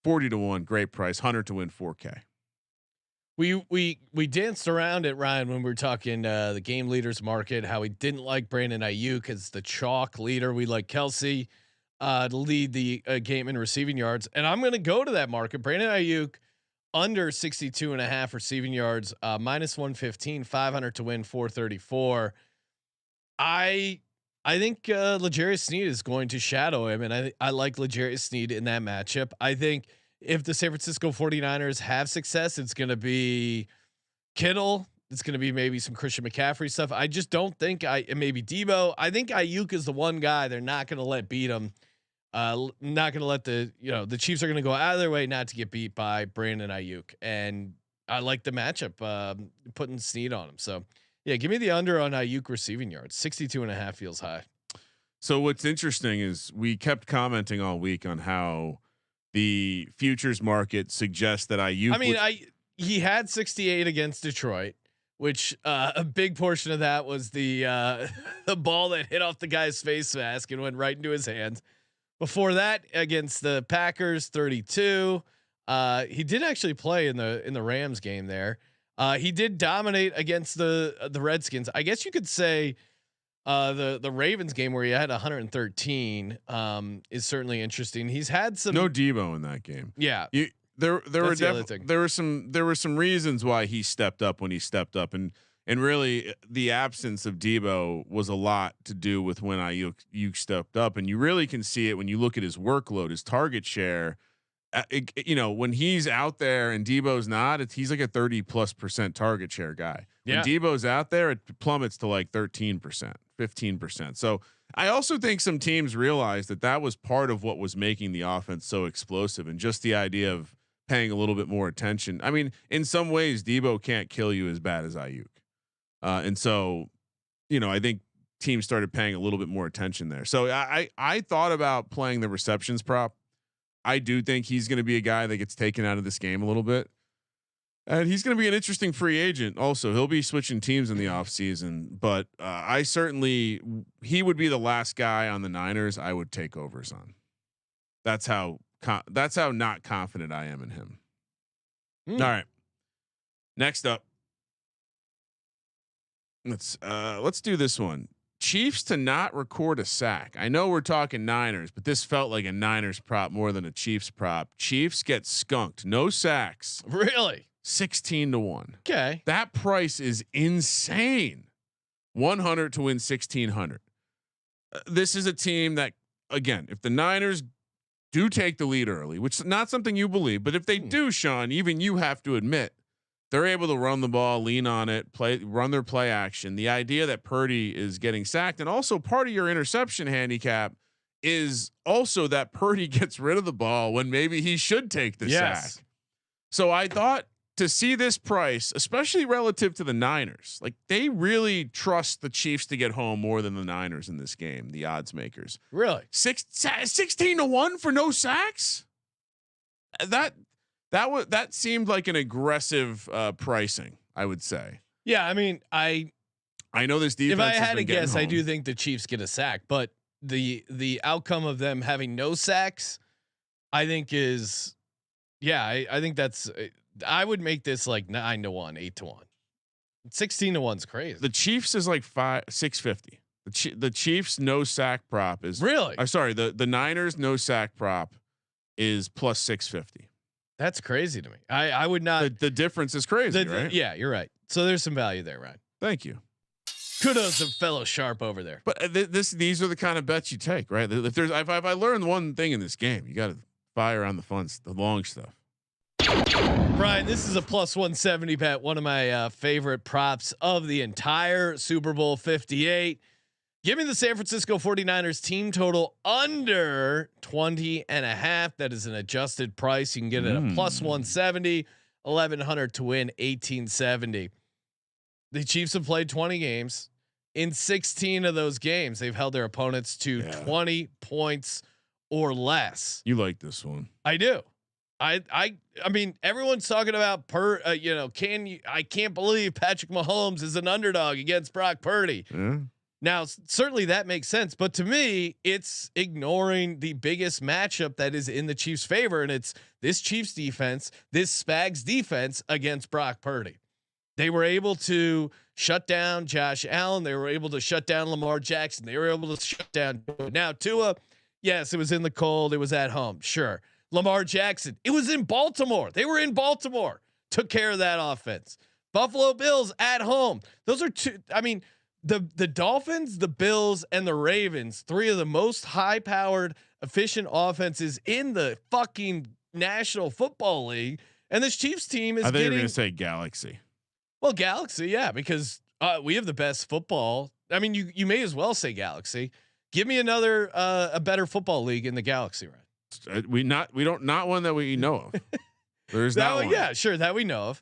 40-1, great price. Hunter to win 4K. We danced around it, Ryan, when we were talking the game leaders market, how we didn't like Brandon Ayuk as the chalk leader. We like Kelsey to lead the game in receiving yards. And I'm going to go to that market. Brandon Ayuk under 62.5 receiving yards, minus 115, 500 to win 434. I think L'Jarius Sneed is going to shadow him. And I like L'Jarius Sneed in that matchup. I think if the San Francisco 49ers have success, it's going to be Kittle. It's going to be maybe some Christian McCaffrey stuff. I just don't think maybe Debo. I think Ayuk is the one guy they're not going to let beat him. Not going to let the Chiefs are going to go out of their way not to get beat by Brandon Ayuk. And I like the matchup, putting Snead on him. So yeah, give me the under on Ayuk receiving yards. 62.5 feels high. So what's interesting is we kept commenting all week on how the futures market suggests that Ayuk. I mean, he had 68 against Detroit, which a big portion of that was the ball that hit off the guy's face mask and went right into his hands. Before that, against the Packers, 32. He did actually play in the Rams game there. He did dominate against the Redskins. I guess you could say the Ravens game where he had 113 is certainly interesting. He's had some no Debo in that game. Yeah. There were some reasons why he stepped up when he stepped up, and really the absence of Debo was a lot to do with when Ayuk stepped up, and you really can see it when you look at his workload, his target share. When he's out there and Debo's not, he's like a 30+% target share guy. Yeah. When Debo's out there, it plummets to like 13%, 15%. So I also think some teams realized that was part of what was making the offense so explosive, and just the idea of paying a little bit more attention. I mean, in some ways, Debo can't kill you as bad as Ayuk. And so, I think teams started paying a little bit more attention there. So I thought about playing the receptions prop. I do think he's going to be a guy that gets taken out of this game a little bit. And he's going to be an interesting free agent. Also, he'll be switching teams in the offseason, but he would be the last guy on the Niners I would take overs on. That's how not confident I am in him. All right. Next up, let's do this one. Chiefs to not record a sack. I know we're talking Niners, but this felt like a Niners prop more than a Chiefs prop. Chiefs get skunked. No sacks. Really? 16-1. Okay. That price is insane. 100 to win 1600. This is a team that, again, if the Niners do take the lead early, which is not something you believe, but if they do, Sean, even you have to admit they're able to run the ball, lean on it, run their play action. The idea that Purdy is getting sacked, and also part of your interception handicap is also that Purdy gets rid of the ball when maybe he should take the sack. So I thought to see this price, especially relative to the Niners, like they really trust the Chiefs to get home more than the Niners in this game. The odds makers, really 16-1 for no sacks. That seemed like an aggressive pricing, I would say. Yeah, I mean, I know this defense. If I had to guess, home. I do think the Chiefs get a sack, but the outcome of them having no sacks, I think is, I think that's. I would make this like 9-1, 8-1, 16-1's crazy. The Chiefs is like 650. The Chiefs no sack prop is really. Sorry, the Niners no sack prop is plus 650. That's crazy to me. I would not. The difference is crazy, right? Yeah, you're right. So there's some value there, Ryan. Thank you. Kudos to fellow Sharp over there. But these are the kind of bets you take, right? If I learned one thing in this game, you got to fire on the long stuff. Brian, this is a plus 170 bet. One of my favorite props of the entire Super Bowl 58. Give me the San Francisco 49ers team total under 20.5. That is an adjusted price. You can get it at plus 170, 1,100 to win, 1870. The Chiefs have played 20 games. In 16 of those games, they've held their opponents to 20 points or less. You like this one? I do. I mean, everyone's talking about I can't believe Patrick Mahomes is an underdog against Brock Purdy. Yeah. Now, certainly that makes sense, but to me, it's ignoring the biggest matchup that is in the Chiefs' favor, and it's this Chiefs defense, this Spags defense against Brock Purdy. They were able to shut down Josh Allen. They were able to shut down Lamar Jackson. They were able to shut down now Tua. Yes, it was in the cold. It was at home. Sure. Lamar Jackson. It was in Baltimore. They were in Baltimore. Took care of that offense. Buffalo Bills at home. Those are two. I mean, the Dolphins, the Bills, and the Ravens, three of the most high-powered, efficient offenses in the fucking National Football League. And this Chiefs team is. I think you're going to say Galaxy. Well, Galaxy, yeah, because we have the best football. I mean, you may as well say Galaxy. Give me another a better football league in the Galaxy, right? Not one that we know of. There's that one. Yeah, sure, that we know of.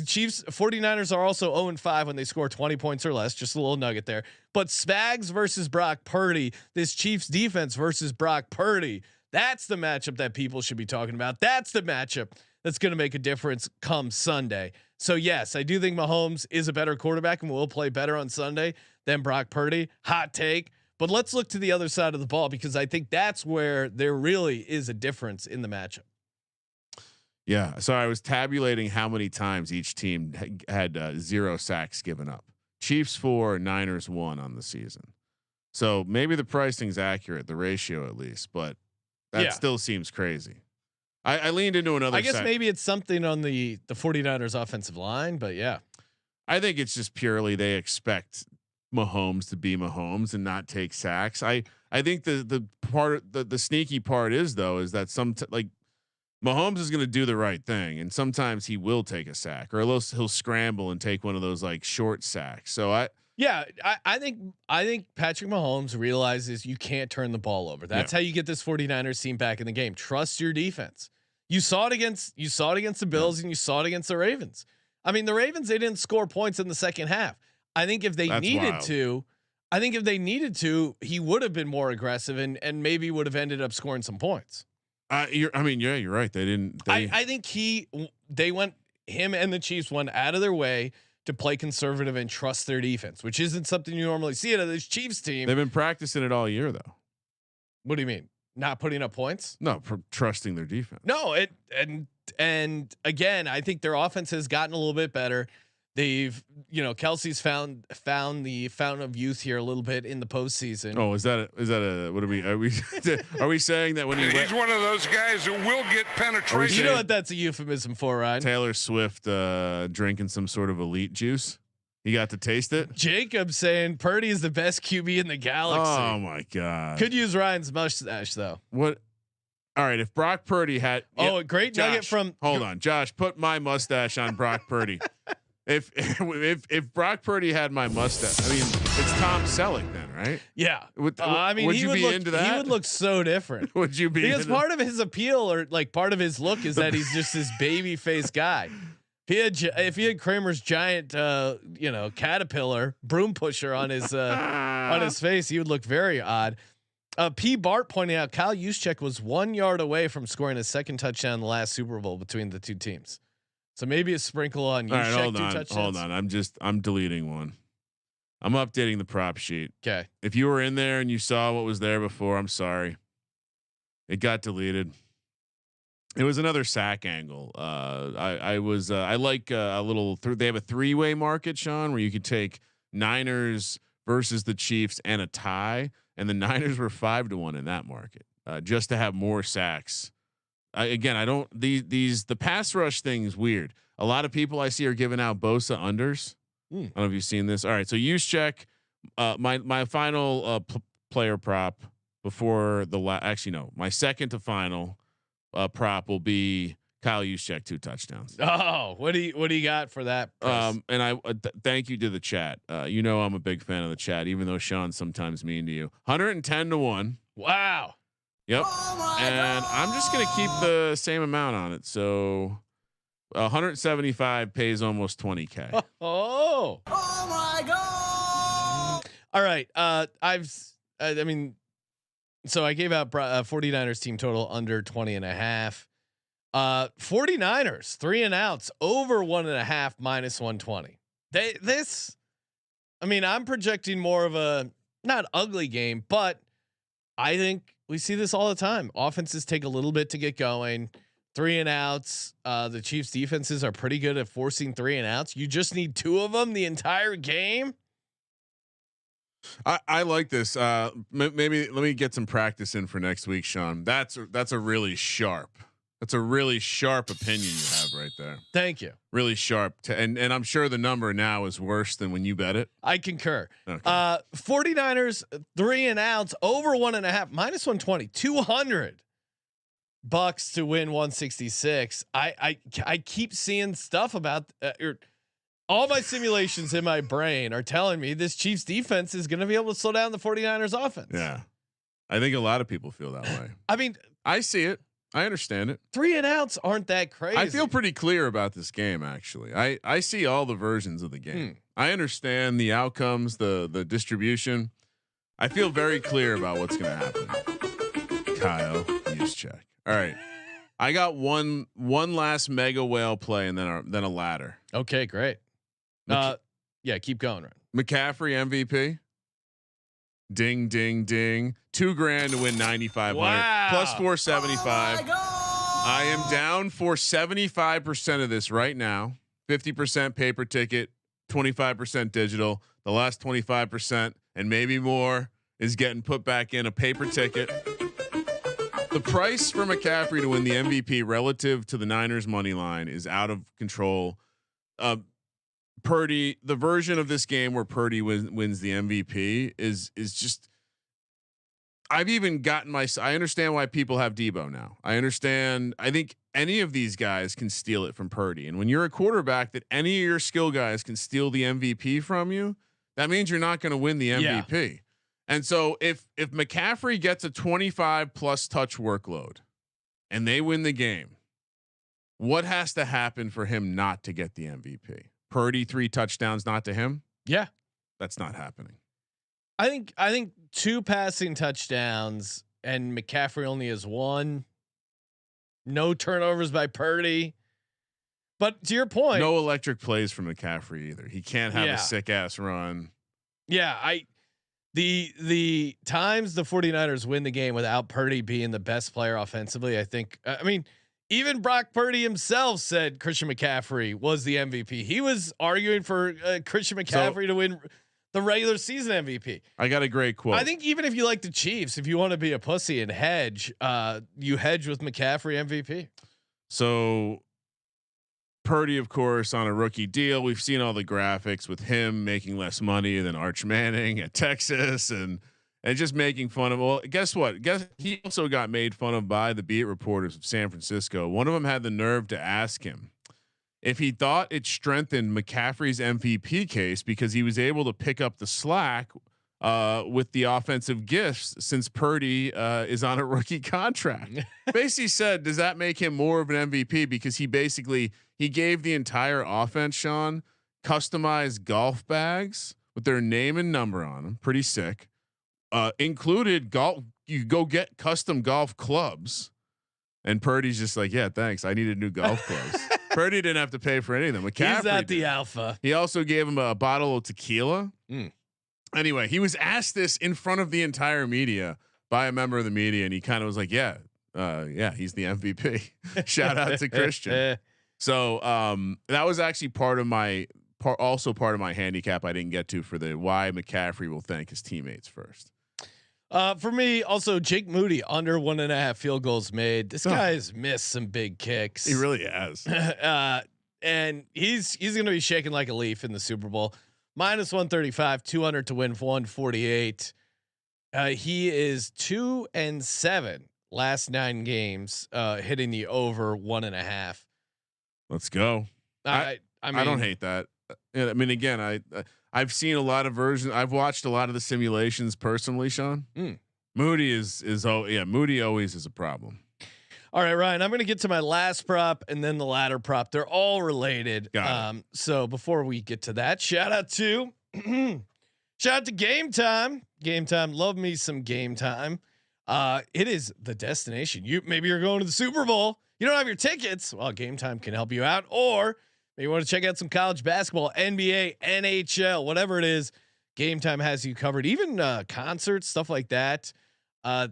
Chiefs 49ers are also 0-5 when they score 20 points or less. Just a little nugget there. But Spags versus Brock Purdy, this Chiefs defense versus Brock Purdy, that's the matchup that people should be talking about. That's the matchup that's going to make a difference come Sunday. So yes, I do think Mahomes is a better quarterback and will play better on Sunday than Brock Purdy. Hot take. But let's look to the other side of the ball, because I think that's where there really is a difference in the matchup. Yeah. So I was tabulating how many times each team had 0 sacks given up. Chiefs 4, Niners 1 on the season. So maybe the pricing's accurate, the ratio at least, but that still seems crazy. I leaned into another. I guess maybe it's something on the 49ers offensive line, but yeah. I think it's just purely they expect Mahomes to be Mahomes and not take sacks. I think the sneaky part is that Mahomes is going to do the right thing, and sometimes he will take a sack, or he'll scramble and take one of those like short sacks. So I think Patrick Mahomes realizes you can't turn the ball over. That's how you get this 49ers team back in the game. Trust your defense. You saw it against the Bills and you saw it against the Ravens. I mean, the Ravens, they didn't score points in the second half. I think if they needed to, I think if they needed to, he would have been more aggressive and maybe would have ended up scoring some points. You're right. They didn't. I think him and the Chiefs went out of their way to play conservative and trust their defense, which isn't something you normally see out of this Chiefs team. They've been practicing it all year, though. What do you mean? Not putting up points? No, for trusting their defense. No, and again, I think their offense has gotten a little bit better. They've, Kelsey's found the fountain of youth here a little bit in the postseason. Oh, is that what are we saying that when He's one of those guys who will get penetration. You know what that's a euphemism for, right? Taylor Swift drinking some sort of elite juice? You got to taste it? Jacob saying Purdy is the best QB in the galaxy. Oh my God. Could use Ryan's mustache though. What? All right. If Brock Purdy had, a great nugget from, hold on, Josh, put my mustache on Brock Purdy. If Brock Purdy had my mustache, I mean, it's Tom Selleck then, right? Yeah. Would he you would be look, into that? He would look so different. Would you be? Because part of his appeal or like part of his look is that he's just this baby face guy. If he had Kramer's giant, caterpillar broom pusher on his face, he would look very odd. P. Bart pointing out Kyle Juszczyk was 1 yard away from scoring a second touchdown in the last Super Bowl between the two teams. So maybe a sprinkle on Juszczyk, right, hold on. I'm deleting one. I'm updating the prop sheet. Okay. If you were in there and you saw what was there before, I'm sorry. It got deleted. It was another sack angle. I like a little. They have a 3-way market, Sean, where you could take Niners versus the Chiefs and a tie, and the Niners were 5-1 in that market, just to have more sacks. The pass rush thing is weird. A lot of people I see are giving out Bosa unders. I don't know if you've seen this. All right, so Juszczyk, my final player prop before my second to final prop will be Kyle Juszczyk 2 touchdowns. Oh, what do you got for that? And I thank you to the chat. I'm a big fan of the chat, even though Sean's sometimes mean to you. 110-1. Wow. Yep. And I'm just going to keep the same amount on it. So 175 pays almost 20K. Oh my God. All right. So I gave out 49ers team total under 20.5. 49ers 3 and outs over 1.5 minus 120. I'm projecting more of a not ugly game, but I think we see this all the time. Offenses take a little bit to get going. 3 and outs. The Chiefs defenses are pretty good at forcing 3 and outs. You just need 2 of them the entire game. I like this. Maybe let me get some practice in for next week, Sean. That's a really sharp opinion you have right there. Thank you. Really sharp. And I'm sure the number now is worse than when you bet it. I concur. Okay. 49ers 3 and outs over 1.5 minus 120, $200 to win 166. I keep seeing stuff about all my simulations in my brain are telling me this Chiefs defense is going to be able to slow down the 49ers offense. Yeah. I think a lot of people feel that way. I see it. I understand it. 3 and outs aren't that crazy. I feel pretty clear about this game. Actually, I see all the versions of the game. I understand the outcomes, the distribution. I feel very clear about what's going to happen. Kyle Juszczyk. All right. I got one last mega whale play and then a ladder. Okay, great. Keep going. Right. McCaffrey MVP. Ding, ding, ding. $2,000 to win 9,500 plus 475. I am down for 75% of this right now. 50% paper ticket, 25% digital. The last 25% and maybe more is getting put back in a paper ticket. The price for McCaffrey to win the MVP relative to the Niners money line is out of control. Purdy, the version of this game where Purdy wins the MVP is just. I've even gotten I understand why people have Debo now. I understand. I think any of these guys can steal it from Purdy, and when you're a quarterback that any of your skill guys can steal the MVP from you, that means you're not going to win the MVP. Yeah. And so if McCaffrey gets a 25 plus touch workload, and they win the game, what has to happen for him not to get the MVP? Purdy 3 touchdowns, not to him. Yeah, that's not happening. I think 2 passing touchdowns and McCaffrey only has 1. No turnovers by Purdy. But to your point, no electric plays from McCaffrey either. He can't have Yeah. a sick ass run. yeah, the times the 49ers win the game without Purdy being the best player offensively, I think, I mean, even Brock Purdy himself said Christian McCaffrey was the MVP. He was arguing for Christian McCaffrey to win the regular season MVP. I got a great quote. I think even if you like the Chiefs, if you want to be a pussy and hedge, you hedge with McCaffrey MVP. So Purdy, of course, on a rookie deal. We've seen all the graphics with him making less money than Arch Manning at Texas and just making fun of. Well, guess what? Guess he also got made fun of by the beat reporters of San Francisco. One of them had the nerve to ask him if he thought it strengthened McCaffrey's MVP case because he was able to pick up the slack with the offensive gifts since Purdy is on a rookie contract. Basically said, does that make him more of an MVP because he gave the entire offense, Sean, customized golf bags with their name and number on them. Pretty sick. Included golf. You go get custom golf clubs. And Purdy's just like, yeah, thanks. I needed new golf clubs. Purdy didn't have to pay for any of them. McCaffrey He's not the did. alpha. He also gave him a bottle of tequila. Anyway, he was asked this in front of the entire media by a member of the media, and he kind of was like, yeah, he's the MVP. Shout out to Christian. So that was actually also part of my handicap I didn't get to for the why McCaffrey will thank his teammates first. For me, also Jake Moody under 1.5 field goals made. This guy has missed some big kicks. He really has. And he's going to be shaking like a leaf in the Super Bowl. -135, 200 to win 148. He is 2-7 last 9 games, hitting the over 1.5. Let's go. I mean, I don't hate that. I mean, again, I've seen a lot of versions. I've watched a lot of the simulations personally, Sean. Moody Moody always is a problem. All right, Ryan, I'm going to get to my last prop and then the ladder prop. They're all related. So before we get to that, shout out to Game Time. Game Time. Love me some Game Time. It is the destination. Maybe you're going to the Super Bowl. You don't have your tickets. Well, Game Time can help you out. Or maybe you want to check out some college basketball, NBA, NHL, whatever it is. Game Time has you covered. Even concerts, stuff like that.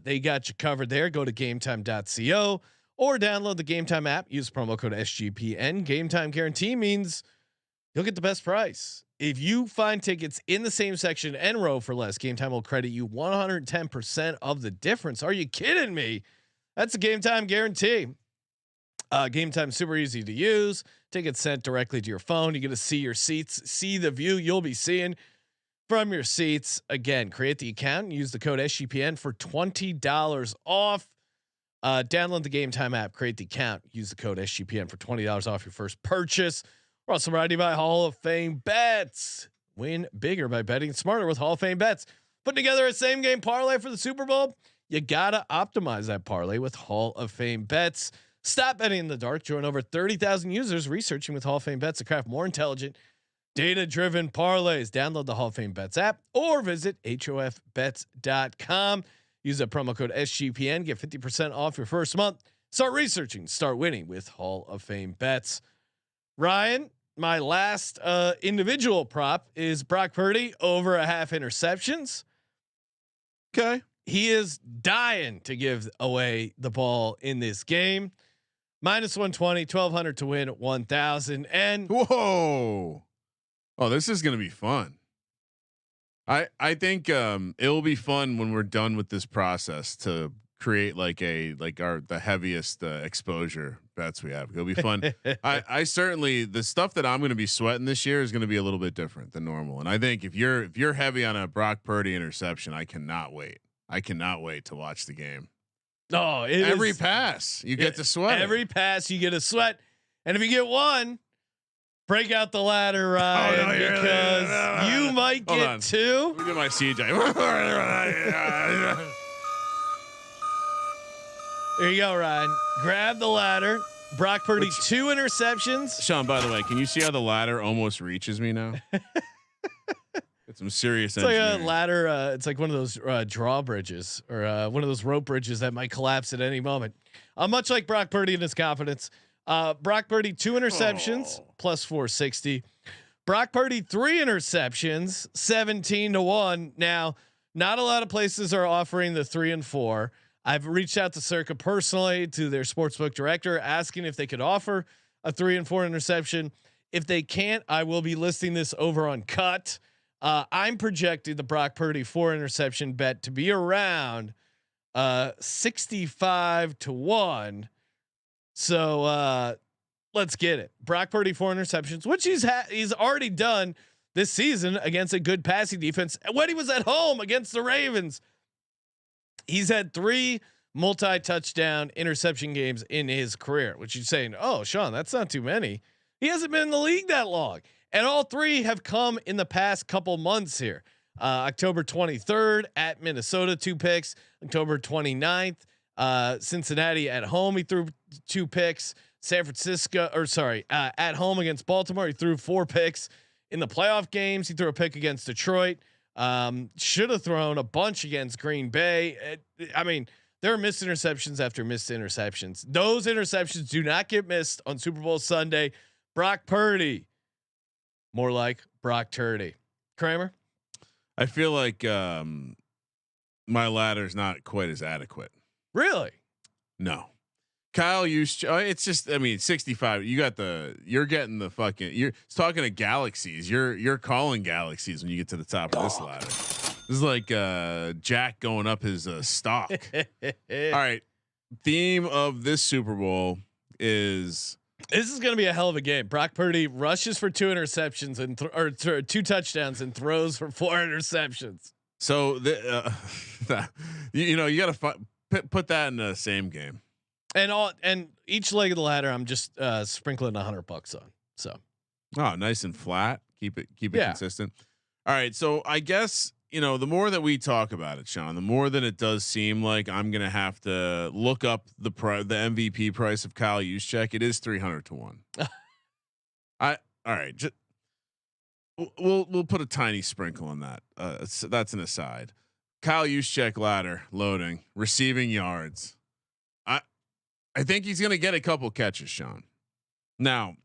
They got you covered there. Go to gametime.co or download the Game Time app. Use promo code SGPN. Game Time guarantee means you'll get the best price. If you find tickets in the same section and row for less, Game Time will credit you 110% of the difference. Are you kidding me? That's a Game Time guarantee. Game Time super easy to use. Tickets sent directly to your phone. You get to see your seats, see the view you'll be seeing from your seats. Again, create the account and use the code SGPN for $20 off. Download the Game Time app, create the account, use the code SGPN for $20 off your first purchase. We're also brought to you by Hall of Fame Bets. Win bigger by betting smarter with Hall of Fame Bets. Putting together a same game parlay for the Super Bowl? You gotta optimize that parlay with Hall of Fame Bets. Stop betting in the dark. Join over 30,000 users researching with Hall of Fame Bets to craft more intelligent, data-driven parlays. Download the Hall of Fame Bets app or visit hofbets.com. Use that promo code SGPN. Get 50% off your first month. Start researching. Start winning with Hall of Fame Bets. Ryan, my last individual prop is Brock Purdy over 0.5 interceptions. Okay. He is dying to give away the ball in this game. -120, 1,200 to win 1,000. And whoa. Oh, this is going to be fun. I think it'll be fun when we're done with this process to create the heaviest exposure bets we have. It'll be fun. I certainly, the stuff that I'm going to be sweating this year is going to be a little bit different than normal. And I think if you're heavy on a Brock Purdy interception, I cannot wait. I cannot wait to watch the game. Oh, every pass you get to sweat. Every pass you get a sweat, and if you get one, break out the ladder, Ryan, because you might get 2. Look at my CJ. There you go, Ryan. Grab the ladder. Brock Purdy 2 interceptions. Sean, by the way, can you see how the ladder almost reaches me now? Some serious. It's like a ladder. It's like one of those drawbridges or one of those rope bridges that might collapse at any moment. Much like Brock Purdy and his confidence. Brock Purdy 2 interceptions plus 460. Brock Purdy 3 interceptions 17-1. Now, not a lot of places are offering the 3 and 4. I've reached out to Circa personally to their sportsbook director asking if they could offer a 3 and 4 interception. If they can't, I will be listing this over on Cut. I'm projecting the Brock Purdy 4 interception bet to be around 65-1. So let's get it. Brock Purdy 4 interceptions, which he's already done this season against a good passing defense. When he was at home against the Ravens, he's had 3 multi-touchdown interception games in his career, which you're saying, oh, Sean, that's not too many. He hasn't been in the league that long. And all 3 have come in the past couple months here. October 23rd at Minnesota, 2 picks. October 29th, Cincinnati at home, he threw 2 picks. San Francisco, at home against Baltimore, he threw 4 picks. In the playoff games, he threw a pick against Detroit. Should have thrown a bunch against Green Bay. I mean, there are missed interceptions after missed interceptions. Those interceptions do not get missed on Super Bowl Sunday. Brock Purdy, more like Brock Turdy. Kramer, I feel like my ladder is not quite as adequate. Really? No. Kyle it's just, I mean, 65. You're getting the fucking, it's talking to galaxies. You're calling galaxies when you get to the top of this ladder. This is like Jack going up his stock. All right. Theme of this Super Bowl is, this is going to be a hell of a game. Brock Purdy rushes for 2 interceptions and 2 touchdowns and throws for 4 interceptions. So you got to put that in the same game. And each leg of the ladder, I'm just sprinkling $100 on. So, nice and flat. Keep it consistent. All right. So I guess, the more that we talk about it, Sean, the more that it does seem like I'm going to have to look up the MVP price of Kyle Juszczyk. It is 300-1. All right. We'll put a tiny sprinkle on that. So that's an aside. Kyle Juszczyk ladder loading, receiving yards. I think he's going to get a couple catches, Sean. Now,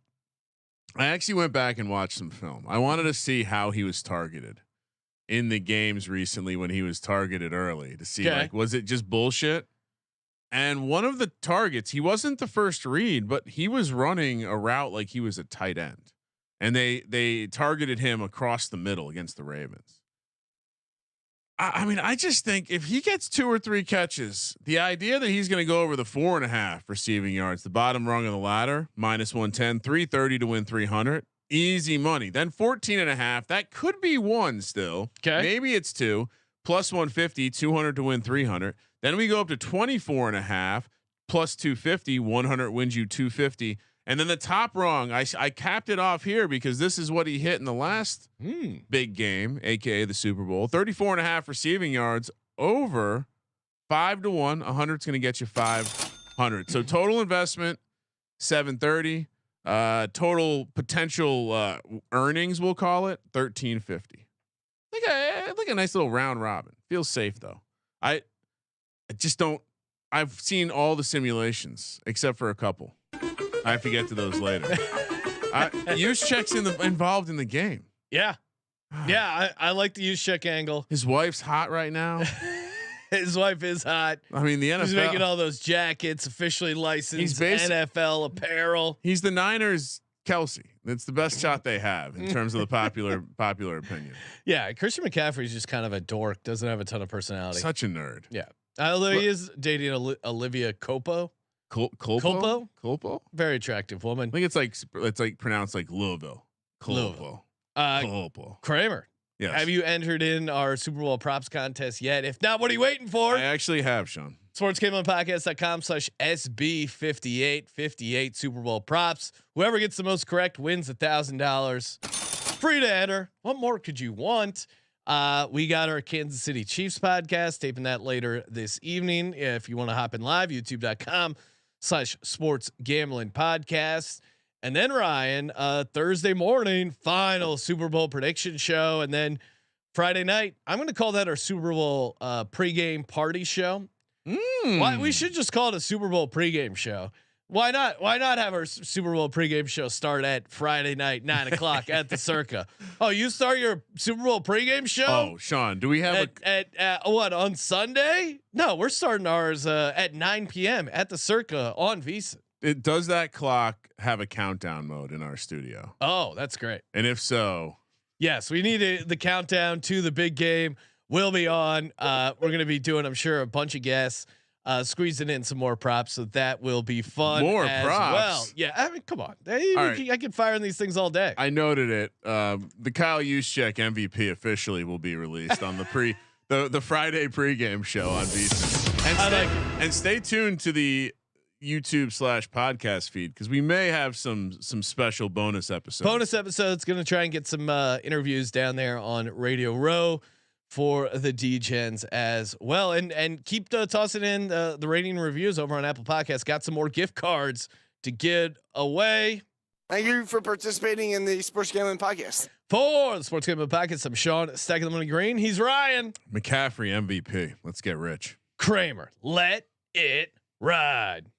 I actually went back and watched some film. I wanted to see how he was targeted in the games recently when he was targeted early to see like, was it just bullshit? And one of the targets, he wasn't the first read, but he was running a route like he was a tight end, and they targeted him across the middle against the Ravens. I mean, I just think if he gets 2 or 3 catches, the idea that he's going to go over the 4.5 receiving yards, the bottom rung of the ladder, -110, 330 to win 300, easy money. Then 14.5, that could be 1 still. Okay. Maybe it's 2, +150, 200 to win 300. Then we go up to 24.5 +250, 100 wins you 250. And then the top rung, I capped it off here because this is what he hit in the last big game, aka the Super Bowl. 34.5 receiving yards over 5-1. 100's going to get you 500. So total investment 730. Total potential earnings, we'll call it 1350. Like a nice little round robin. Feels safe though. I just don't. I've seen all the simulations except for a couple. I have to get to those later. Juszczyk's involved in the game. Yeah. Yeah. I like the Juszczyk angle. His wife's hot right now. His wife is hot. I mean, the NFL. He's making all those jackets, officially licensed NFL apparel. He's the Niners Kelsey. It's the best shot they have in terms of the popular opinion. Yeah. Christian McCaffrey's just kind of a dork. Doesn't have a ton of personality. Such a nerd. Yeah. Although he is dating Olivia Copo. Colpo, very attractive woman. I think it's like pronounced like Louisville. Colpo. Kramer. Yes. Have you entered in our Super Bowl props contest yet? If not, what are you waiting for? I actually have, Sean. sportsgamblingpodcast.com/SB58 Super Bowl props. Whoever gets the most correct wins $1,000. Free to enter. What more could you want? We got our Kansas City Chiefs podcast, taping that later this evening. If you want to hop in live, youtube.com/sports gambling podcast. And then Ryan, Thursday morning, final Super Bowl prediction show. And then Friday night. I'm going to call that our Super Bowl pregame party show. Why we should just call it a Super Bowl pregame show. Why not? Why not have our Super Bowl pregame show start at Friday night 9:00 at the Circa? Oh, you start your Super Bowl pregame show? Oh, Sean, do we have at what on Sunday? No, we're starting ours at 9 p.m. at the Circa on Visa. does that clock have a countdown mode in our studio? Oh, that's great. And if so, yes, we need the countdown to the big game. We'll be on. We're going to be doing, I'm sure, a bunch of guests, squeezing in some more props. So that will be fun. More as props. well. Yeah, I mean, come on. I can fire in these things all day. I noted it. The Kyle Juszczyk MVP officially will be released on the the Friday pregame show on VSiN. And stay tuned to the YouTube/podcast feed because we may have some special bonus episodes. Going to try and get some interviews down there on Radio Row for the D-Gens as well, and keep tossing in the rating and reviews over on Apple Podcasts. Got some more gift cards to give away. Thank you for participating in the Sports Gambling Podcast. For the Sports Gambling Podcast, I'm Sean, stacking the money green. He's Ryan McCaffrey MVP. Let's get rich. Kramer. Let it ride.